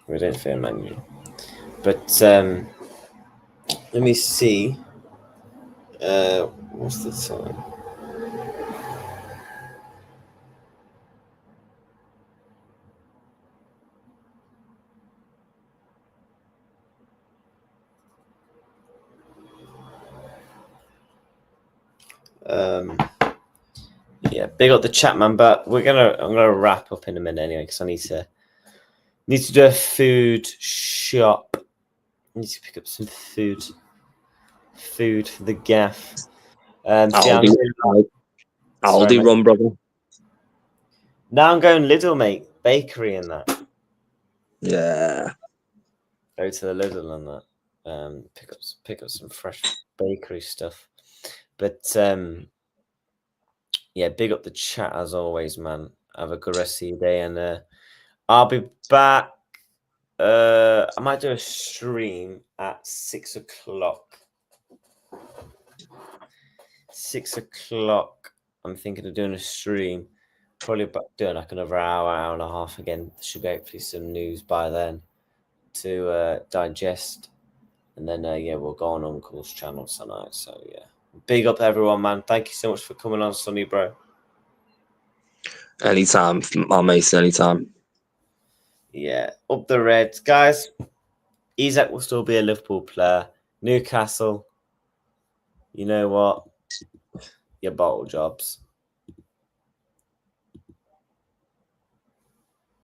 We don't fear Man U. But let me see. What's the time? Yeah, big up the chat, man. But I'm gonna wrap up in a minute anyway because I need to do a food shop. I need to pick up some food for the gaff. Aldi, Sorry, mate. run, brother. Now I'm going Lidl, mate. Bakery and that. Yeah. Go to the Lidl and that. Pick up some fresh bakery stuff. But yeah, big up the chat as always, man. Have a good rest of your day, and I'll be back. I might do a stream at 6 o'clock. 6 o'clock. I'm thinking of doing a stream. Probably about doing like another hour and a half again. There should be hopefully some news by then to digest. And then yeah, we'll go on Uncle's channel tonight. So yeah. Big up everyone, man. Thank you so much for coming on, Sonny, bro. Anytime, my mates, anytime. Yeah. Up the Reds. Guys, Isak will still be a Liverpool player. Newcastle, you know what? Your bottle jobs.